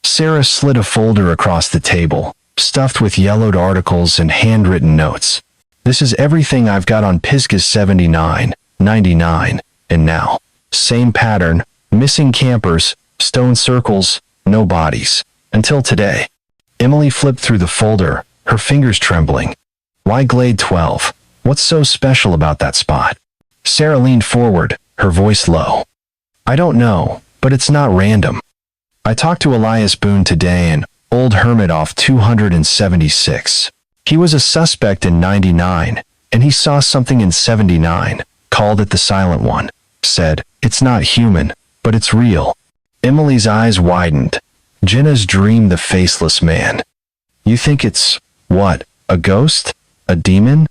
Sarah slid a folder across the table, stuffed with yellowed articles and handwritten notes. This is everything I've got on Pisgah's 79, 99, and now. Same pattern, missing campers, stone circles, no bodies. Until today. Emily flipped through the folder, her fingers trembling. Why Glade 12? What's so special about that spot? Sarah leaned forward, her voice low. I don't know, but it's not random. I talked to Elias Boone today, an old hermit off 276. He was a suspect in 99, and he saw something in 79, called it the Silent One. Said, it's not human, but it's real. Emily's eyes widened. Jenna's dream, the faceless man. You think it's, what, a ghost? A demon?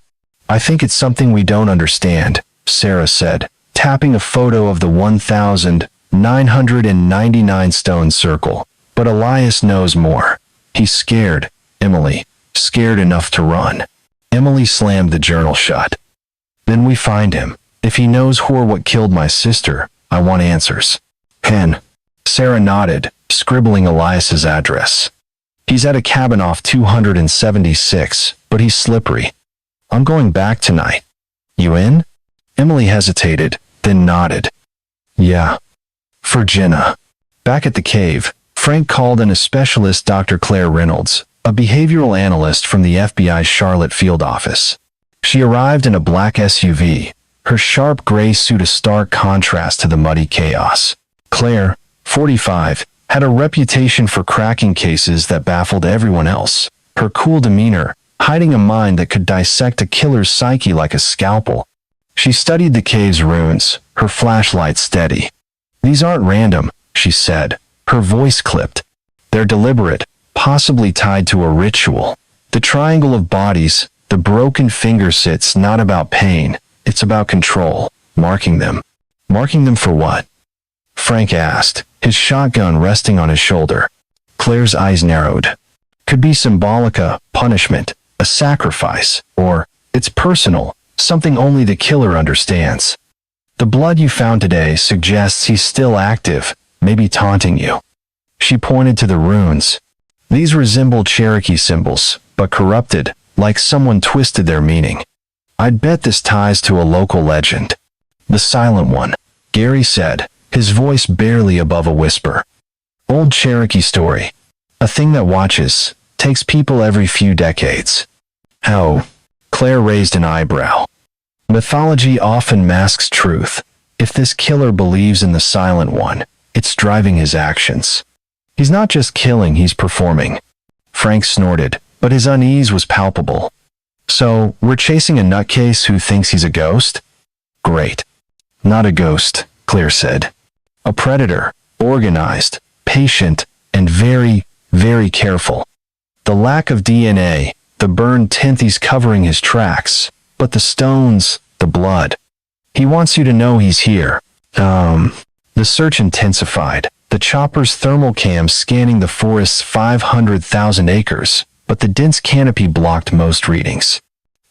I think it's something we don't understand, Sarah said, tapping a photo of the 1,999 stone circle. But Elias knows more. He's scared, Emily, scared enough to run. Emily slammed the journal shut. Then we find him. If he knows what killed my sister, I want answers. Pen. Sarah nodded, scribbling Elias's address. He's at a cabin off 276, but he's slippery. I'm going back tonight. You in? Emily hesitated, then nodded. Yeah. For Jenna. Back at the cave, Frank called in a specialist, Dr. Claire Reynolds, a behavioral analyst from the FBI's Charlotte field office. She arrived in a black SUV, her sharp gray suit a stark contrast to the muddy chaos. Claire, 45, had a reputation for cracking cases that baffled everyone else. Her cool demeanor, hiding a mind that could dissect a killer's psyche like a scalpel. She studied the cave's runes, her flashlight steady. These aren't random, she said, her voice clipped. They're deliberate, possibly tied to a ritual. The triangle of bodies, the broken finger sits not about pain, it's about control, marking them. Marking them for what? Frank asked, his shotgun resting on his shoulder. Claire's eyes narrowed. Could be symbolic, a punishment, a sacrifice, or, it's personal, something only the killer understands. The blood you found today suggests he's still active, maybe taunting you. She pointed to the runes. These resemble Cherokee symbols, but corrupted, like someone twisted their meaning. I'd bet this ties to a local legend. The Silent One, Gary said, his voice barely above a whisper. Old Cherokee story. A thing that watches, takes people every few decades. How? Claire raised an eyebrow. Mythology often masks truth. If this killer believes in the Silent One, it's driving his actions. He's not just killing, he's performing. Frank snorted, but his unease was palpable. So, we're chasing a nutcase who thinks he's a ghost? Great. Not a ghost, Claire said. A predator, organized, patient, and very, very careful. The lack of DNA, the burned tinthies covering his tracks, but the stones, the blood. He wants you to know he's here. The search intensified, the chopper's thermal cams scanning the forest's 500,000 acres, but the dense canopy blocked most readings.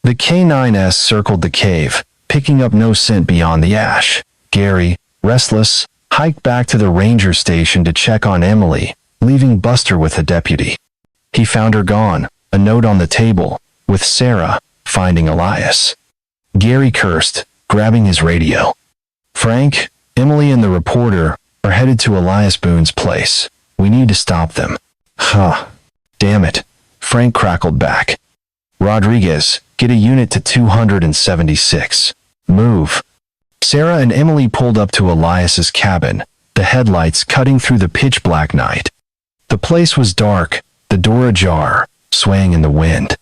The K9S circled the cave, picking up no scent beyond the ash. Gary, restless, hiked back to the ranger station to check on Emily, leaving Buster with a deputy. He found her gone, a note on the table, with Sarah, finding Elias. Gary cursed, grabbing his radio. Frank, Emily and the reporter are headed to Elias Boone's place. We need to stop them. Huh. Damn it. Frank crackled back. Rodriguez, get a unit to 276. Move. Sarah and Emily pulled up to Elias's cabin, the headlights cutting through the pitch-black night. The place was dark, the door ajar, swaying in the wind.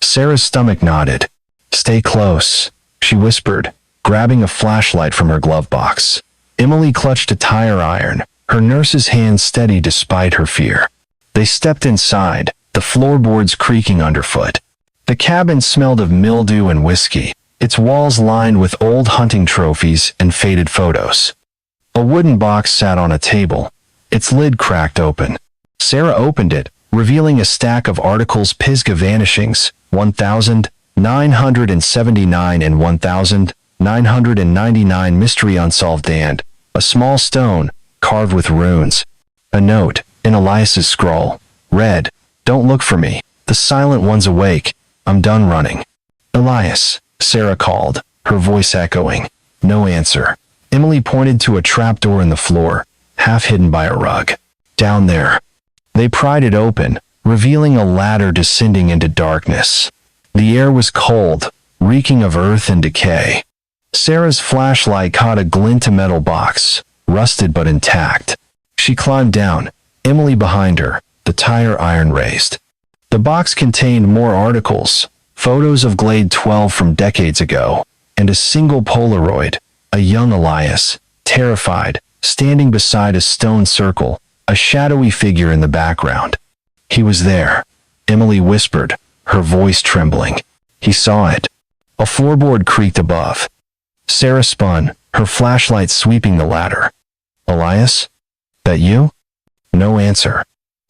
Sarah's stomach nodded. Stay close, she whispered, grabbing a flashlight from her glove box. Emily clutched a tire iron, her nurse's hand steady despite her fear. They stepped inside, the floorboards creaking underfoot. The cabin smelled of mildew and whiskey, its walls lined with old hunting trophies and faded photos. A wooden box sat on a table, its lid cracked open. Sarah opened it, revealing a stack of articles: Pisgah Vanishings, 1,979 and 1,980. 999 Mystery Unsolved, and a small stone carved with runes. A note in Elias's scroll read, "Don't look for me. The Silent One's awake. I'm done running." "Elias," Sarah called, her voice echoing. No answer. Emily pointed to a trapdoor in the floor, half hidden by a rug. "Down there." They pried it open, revealing a ladder descending into darkness. The air was cold, reeking of earth and decay. Sarah's flashlight caught a glint of metal box, rusted but intact. She climbed down, Emily behind her, the tire iron raised. The box contained more articles, photos of Glade 12 from decades ago, and a single Polaroid, a young Elias, terrified, standing beside a stone circle, a shadowy figure in the background. "He was there," Emily whispered, her voice trembling. "He saw it." A floorboard creaked above. Sarah spun, her flashlight sweeping the ladder. "Elias? That you?" No answer.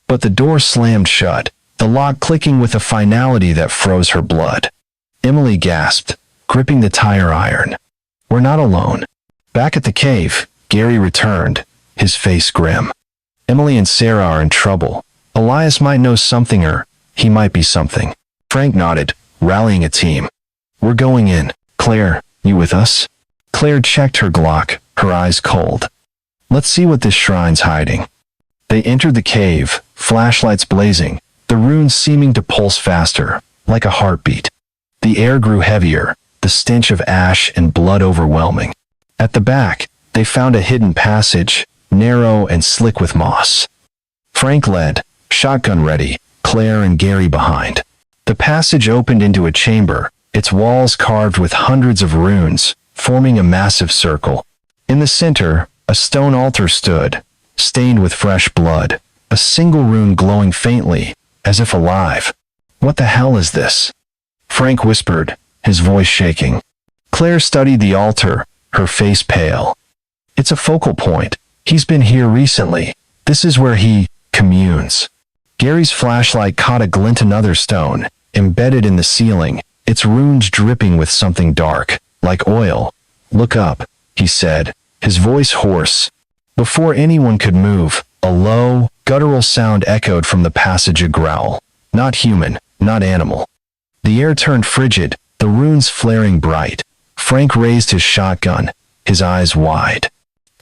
But the door slammed shut, the lock clicking with a finality that froze her blood. Emily gasped, gripping the tire iron. "We're not alone." Back at the cave, Gary returned, his face grim. "Emily and Sarah are in trouble. Elias might know something, or he might be something." Frank nodded, rallying a team. "We're going in. Claire, you with us?" Claire checked her Glock, her eyes cold. "Let's see what this shrine's hiding." They entered the cave, flashlights blazing, the runes seeming to pulse faster, like a heartbeat. The air grew heavier, the stench of ash and blood overwhelming. At the back, they found a hidden passage, narrow and slick with moss. Frank led, shotgun ready, Claire and Gary behind. The passage opened into a chamber, its walls carved with hundreds of runes, forming a massive circle. In the center, a stone altar stood, stained with fresh blood, a single rune glowing faintly, as if alive. "What the hell is this?" Frank whispered, his voice shaking. Claire studied the altar, her face pale. "It's a focal point. He's been here recently. This is where he communes." Gary's flashlight caught a glint of another stone, embedded in the ceiling, its runes dripping with something dark, like oil. "Look up," he said, his voice hoarse. Before anyone could move, a low, guttural sound echoed from the passage, a growl. Not human, not animal. The air turned frigid, the runes flaring bright. Frank raised his shotgun, his eyes wide.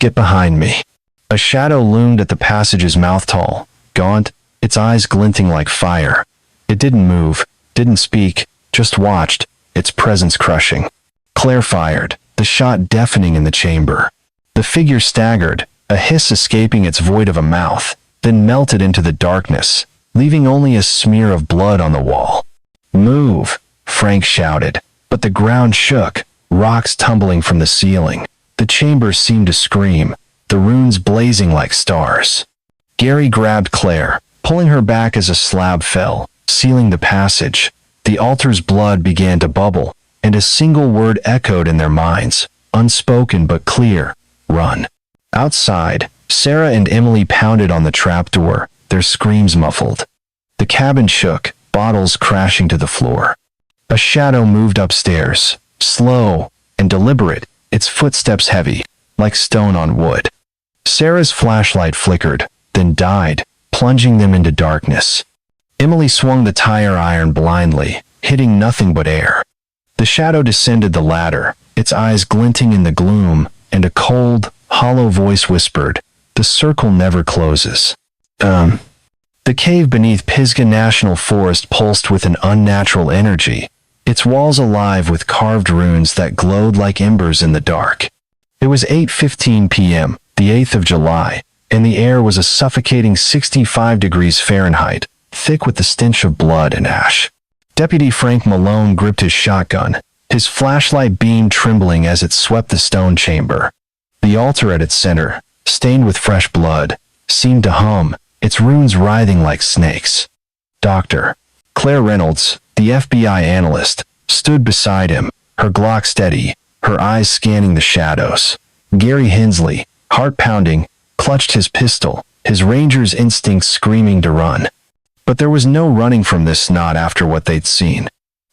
"Get behind me." A shadow loomed at the passage's mouth, tall, gaunt, its eyes glinting like fire. It didn't move, didn't speak, just watched, its presence crushing. Claire fired, the shot deafening in the chamber. The figure staggered, a hiss escaping its void of a mouth, then melted into the darkness, leaving only a smear of blood on the wall. "Move," Frank shouted, but the ground shook, rocks tumbling from the ceiling. The chamber seemed to scream, the runes blazing like stars. Gary grabbed Claire, pulling her back as a slab fell, sealing the passage. The altar's blood began to bubble, and a single word echoed in their minds, unspoken but clear: "Run." Outside, Sarah and Emily pounded on the trapdoor, their screams muffled. The cabin shook, bottles crashing to the floor. A shadow moved upstairs, slow and deliberate, its footsteps heavy, like stone on wood. Sarah's flashlight flickered, then died, plunging them into darkness. Emily swung the tire iron blindly, hitting nothing but air. The shadow descended the ladder, its eyes glinting in the gloom, and a cold, hollow voice whispered, "The circle never closes." The cave beneath Pisgah National Forest pulsed with an unnatural energy, its walls alive with carved runes that glowed like embers in the dark. It was 8:15 p.m., the 8th of July, and the air was a suffocating 65 degrees Fahrenheit, thick with the stench of blood and ash. Deputy Frank Malone gripped his shotgun, his flashlight beam trembling as it swept the stone chamber. The altar at its center, stained with fresh blood, seemed to hum, its runes writhing like snakes. Dr. Claire Reynolds, the FBI analyst, stood beside him, her Glock steady, her eyes scanning the shadows. Gary Hensley, heart pounding, clutched his pistol, his ranger's instincts screaming to run. But there was no running from this, not after what they'd seen.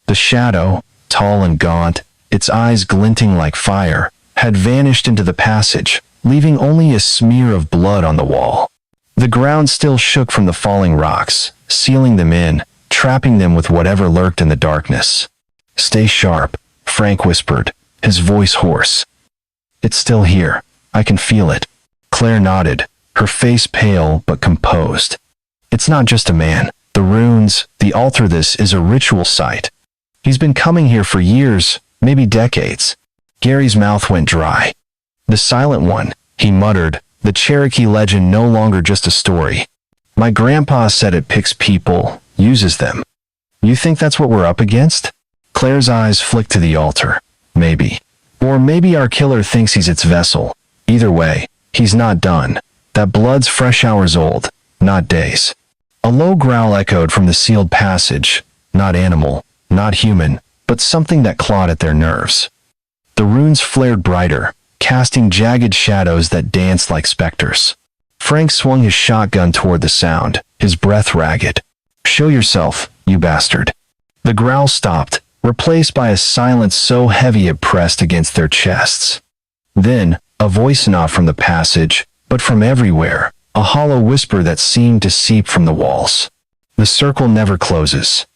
The shadow, tall and gaunt, its eyes glinting like fire, had vanished into the passage, leaving only a smear of blood on the wall. The ground still shook from the falling rocks, sealing them in, trapping them with whatever lurked in the darkness. "Stay sharp," Frank whispered, his voice hoarse. "It's still here. I can feel it." Claire nodded, her face pale but composed. "It's not just a man. The runes, the altar, this is a ritual site. He's been coming here for years, maybe decades." Gary's mouth went dry. "The Silent One," he muttered, "the Cherokee legend no longer just a story. My grandpa said it picks people, uses them. You think that's what we're up against?" Claire's eyes flicked to the altar. "Maybe. Or maybe our killer thinks he's its vessel. Either way, he's not done. That blood's fresh hours old, not days." A low growl echoed from the sealed passage, not animal, not human, but something that clawed at their nerves. The runes flared brighter, casting jagged shadows that danced like specters. Frank swung his shotgun toward the sound, his breath ragged. "Show yourself, you bastard." The growl stopped, replaced by a silence so heavy it pressed against their chests. Then, a voice not from the passage, but from everywhere, a hollow whisper that seemed to seep from the walls. "The circle never closes."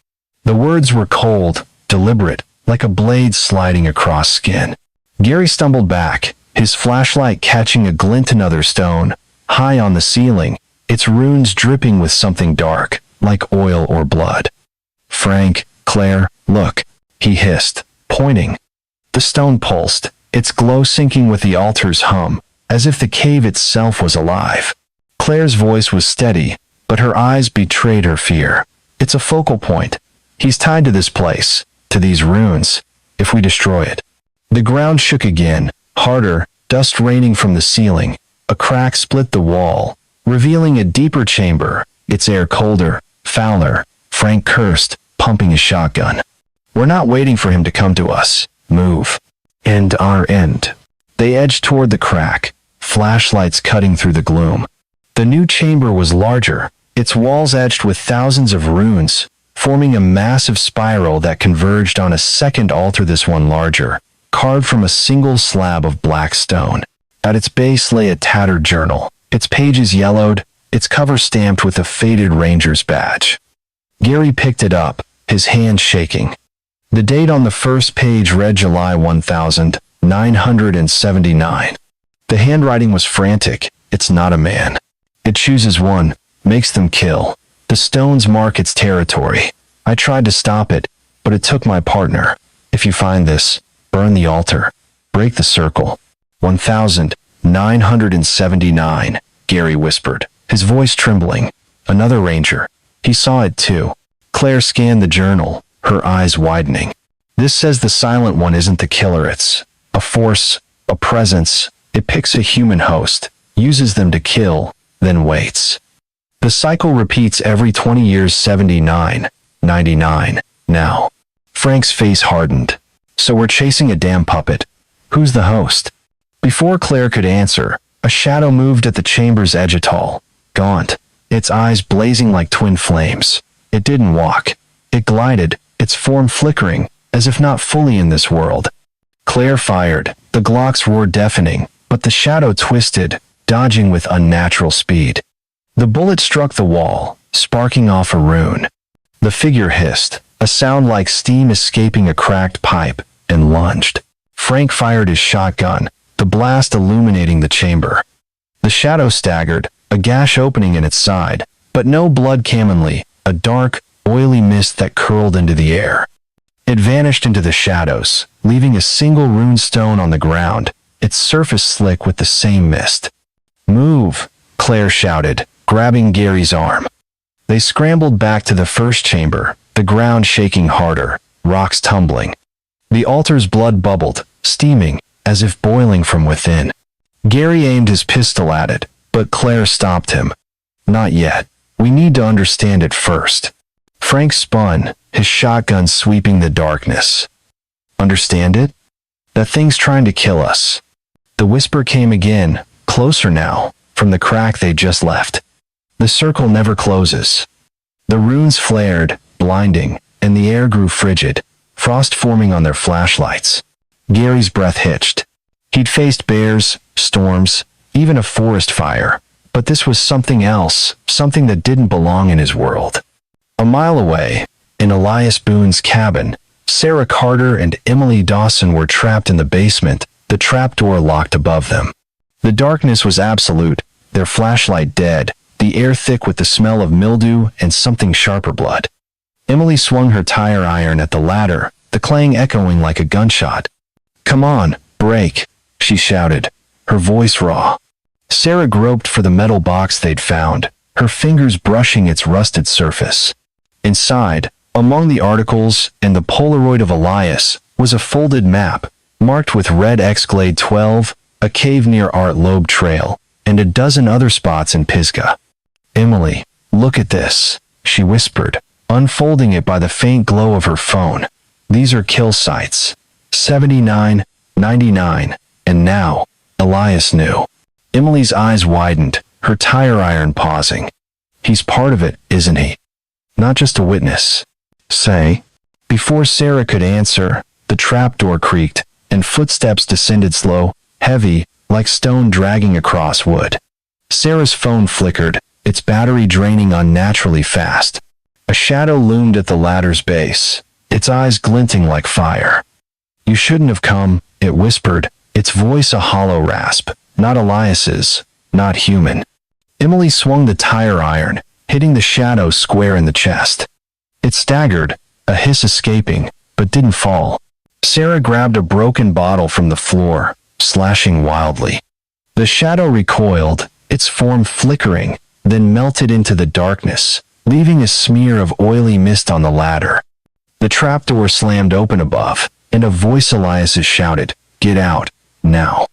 The words were cold, deliberate, like a blade sliding across skin. Gary stumbled back, his flashlight catching a glint in another stone, high on the ceiling, its runes dripping with something dark, like oil or blood. "Frank, Claire, look," he hissed, pointing. The stone pulsed, its glow syncing with the altar's hum, as if the cave itself was alive. Claire's voice was steady, but her eyes betrayed her fear. "It's a focal point. He's tied to this place, to these runes, if we destroy it." The ground shook again, harder, dust raining from the ceiling. A crack split the wall, revealing a deeper chamber, its air colder, fouler. Frank cursed, pumping his shotgun. "We're not waiting for him to come to us. Move." "And our end." They edged toward the crack, flashlights cutting through the gloom. The new chamber was larger, its walls etched with thousands of runes, forming a massive spiral that converged on a second altar, this one larger, carved from a single slab of black stone. At its base lay a tattered journal, its pages yellowed, its cover stamped with a faded ranger's badge. Gary picked it up, his hand shaking. The date on the first page read July 1979. The handwriting was frantic. "It's not a man. It chooses one, makes them kill. The stones mark its territory. I tried to stop it, but it took my partner. If you find this, burn the altar. Break the circle." 1979, Gary whispered, his voice trembling. "Another ranger. He saw it too." Claire scanned the journal, her eyes widening. "This says the Silent One isn't the killer. It's a force, a presence. It picks a human host, uses them to kill, then waits. The cycle repeats every 20 years. 79, 99, now." Frank's face hardened. "So we're chasing a damn puppet. Who's the host?" Before Claire could answer, a shadow moved at the chamber's edge, tall, gaunt, its eyes blazing like twin flames. It didn't walk. It glided, its form flickering, as if not fully in this world. Claire fired. The Glock's roar deafening, but the shadow twisted, dodging with unnatural speed. The bullet struck the wall, sparking off a rune. The figure hissed, a sound like steam escaping a cracked pipe, and lunged. Frank fired his shotgun, the blast illuminating the chamber. The shadow staggered, a gash opening in its side, but no blood came, only a dark, oily mist that curled into the air. It vanished into the shadows, leaving a single rune stone on the ground, its surface slick with the same mist. "Move," Claire shouted, grabbing Gary's arm. They scrambled back to the first chamber, the ground shaking harder, rocks tumbling. The altar's blood bubbled, steaming, as if boiling from within. Gary aimed his pistol at it, but Claire stopped him. "Not yet. We need to understand it first." Frank spun, his shotgun sweeping the darkness. "Understand it? That thing's trying to kill us." The whisper came again, closer now, from the crack they just left. "The circle never closes." The runes flared, blinding, and the air grew frigid, frost forming on their flashlights. Gary's breath hitched. He'd faced bears, storms, even a forest fire, but this was something else, something that didn't belong in his world. A mile away, in Elias Boone's cabin, Sarah Carter and Emily Dawson were trapped in the basement, the trapdoor locked above them. The darkness was absolute, their flashlight dead, the air thick with the smell of mildew and something sharper blood. Emily swung her tire iron at the ladder, the clang echoing like a gunshot. "Come on, break," she shouted, her voice raw. Sarah groped for the metal box they'd found, her fingers brushing its rusted surface. Inside, among the articles and the Polaroid of Elias, was a folded map, marked with red X Glade 12, a cave near Art Loeb Trail, and a dozen other spots in Pisgah. "Emily, look at this," she whispered, unfolding it by the faint glow of her phone. "These are kill sites. 79, 99, and now," Elias knew. Emily's eyes widened, her tire iron pausing. "He's part of it, isn't he? Not just a witness." "Say." Before Sarah could answer, the trapdoor creaked, and footsteps descended slow, heavy, like stone dragging across wood. Sarah's phone flickered, its battery draining unnaturally fast. A shadow loomed at the ladder's base, its eyes glinting like fire. "You shouldn't have come," it whispered, its voice a hollow rasp. Not Elias's, not human. Emily swung the tire iron, hitting the shadow square in the chest. It staggered, a hiss escaping, but didn't fall. Sarah grabbed a broken bottle from the floor, slashing wildly. The shadow recoiled, its form flickering, then melted into the darkness, leaving a smear of oily mist on the ladder. The trapdoor slammed open above, and a voice Elias's shouted, "Get out, now."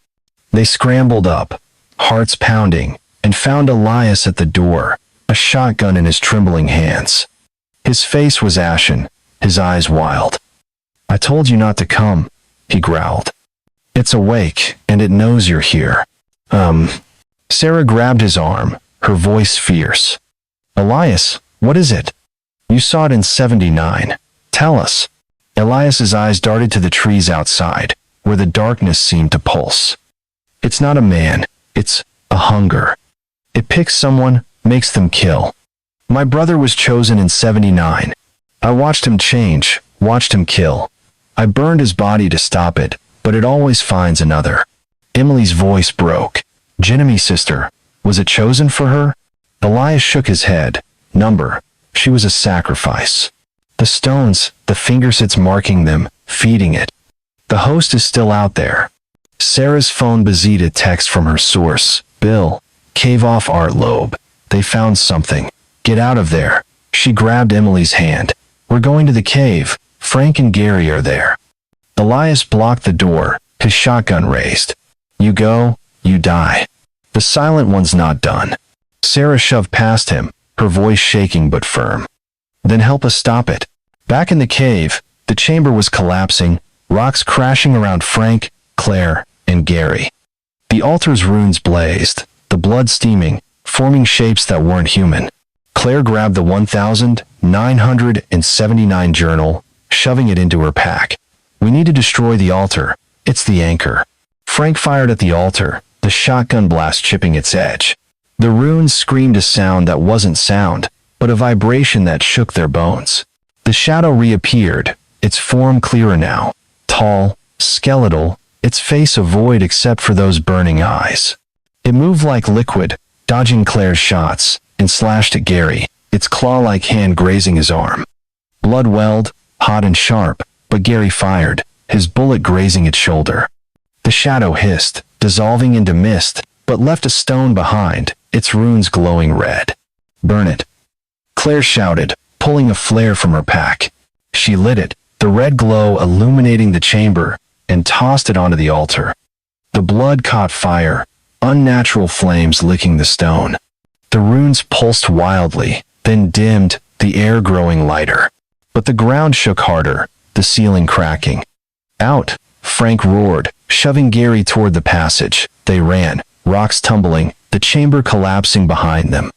They scrambled up, hearts pounding, and found Elias at the door, a shotgun in his trembling hands. His face was ashen, his eyes wild. "I told you not to come," he growled. "It's awake, and it knows you're here." Sarah grabbed his arm, her voice fierce. "Elias, what is it? You saw it in 79. Tell us." Elias's eyes darted to the trees outside, where the darkness seemed to pulse. "It's not a man, it's a hunger. It picks someone, makes them kill. My brother was chosen in 79. I watched him change, watched him kill. I burned his body to stop it, but it always finds another." Emily's voice broke. Genevi's sister. Was it chosen for her? Elias shook his head. Number. She was a sacrifice. The stones, the fingersets marking them, feeding it. The host is still out there. Sarah's phone buzzed a text from her source. "Bill, cave off Art Loeb. They found something. Get out of there." She grabbed Emily's hand. "We're going to the cave. Frank and Gary are there." Elias blocked the door, his shotgun raised. "You go, you die. The silent one's not done." Sarah shoved past him, her voice shaking but firm. "Then help us stop it." Back in the cave, the chamber was collapsing, rocks crashing around Frank, Claire, and Gary. The altar's runes blazed, the blood steaming, forming shapes that weren't human. Claire grabbed the 1979 journal, shoving it into her pack. "We need to destroy the altar. It's the anchor." Frank fired at the altar, the shotgun blast chipping its edge. The runes screamed a sound that wasn't sound, but a vibration that shook their bones. The shadow reappeared, its form clearer now, tall, skeletal, its face a void except for those burning eyes. It moved like liquid, dodging Claire's shots, and slashed at Gary, its claw-like hand grazing his arm. Blood welled, hot and sharp, but Gary fired, his bullet grazing its shoulder. The shadow hissed, dissolving into mist, but left a stone behind, its runes glowing red. "Burn it," Claire shouted, pulling a flare from her pack. She lit it, the red glow illuminating the chamber, and tossed it onto the altar. The blood caught fire, unnatural flames licking the stone. The runes pulsed wildly, then dimmed, the air growing lighter. But the ground shook harder, the ceiling cracking. "Out!" Frank roared, shoving Gary toward the passage. They ran, rocks tumbling, the chamber collapsing behind them.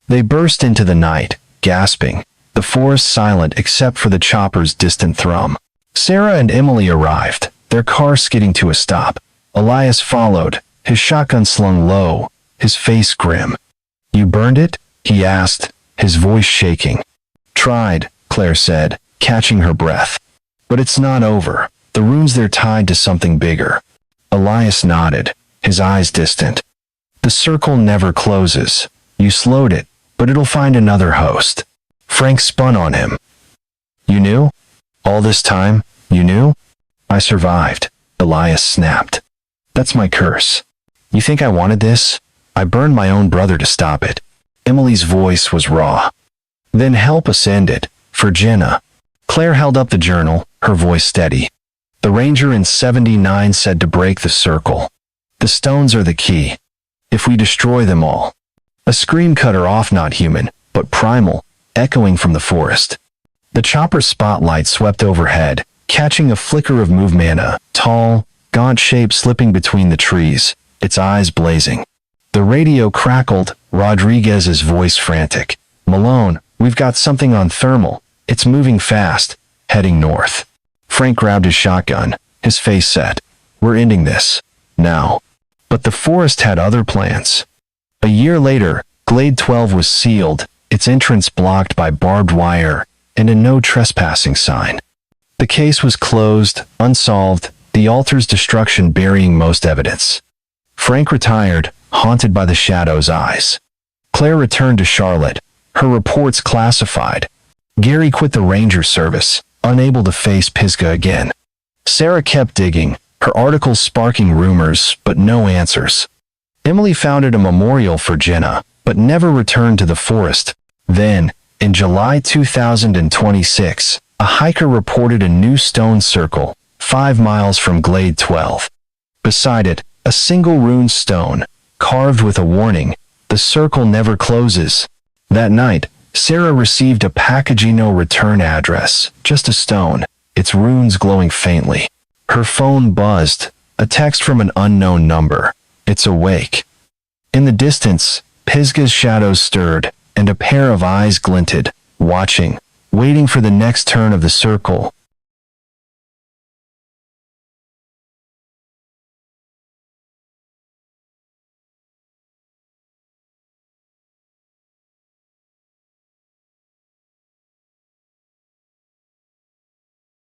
They burst into the night, gasping, the forest silent except for the chopper's distant thrum. Sarah and Emily arrived, their their car skidding to a stop. Elias followed, his shotgun slung low, his face grim. "You burned it?" he asked, his voice shaking. "Tried," Claire said, catching her breath. "But it's not over. The runes, they're tied to something bigger." Elias nodded, his eyes distant. "The circle never closes. You slowed it, but it'll find another host." Frank spun on him. "You knew? All this time, you knew?" "I survived," Elias snapped. "That's my curse. You think I wanted this? I burned my own brother to stop it." Emily's voice was raw. "Then help us end it, for Jenna." Claire held up the journal, her voice steady. "The ranger in 79 said to break the circle. The stones are the key. If we destroy them all." A scream cut her off, not human, but primal, echoing from the forest. The chopper's spotlight swept overhead, catching a flicker of movement, a tall, gaunt shape slipping between the trees, its eyes blazing. The radio crackled, Rodriguez's voice frantic. "Malone, we've got something on thermal. It's moving fast, heading north." Frank grabbed his shotgun, his face set. "We're ending this. Now." But the forest had other plans. A year later, Glade 12 was sealed, its entrance blocked by barbed wire and a no trespassing sign. The case was closed, unsolved, the altar's destruction burying most evidence. Frank retired, haunted by the shadow's eyes. Claire returned to Charlotte, her reports classified. Gary quit the ranger service, unable to face Pisgah again. Sarah kept digging, her articles sparking rumors, but no answers. Emily founded a memorial for Jenna, but never returned to the forest. Then, in July 2026, a hiker reported a new stone circle, 5 miles from Glade 12. Beside it, a single rune stone, carved with a warning, "The circle never closes." That night, Sarah received a package-no return address, just a stone, its runes glowing faintly. Her phone buzzed, a text from an unknown number. "It's awake." In the distance, Pisgah's shadows stirred, and a pair of eyes glinted, watching, waiting for the next turn of the circle.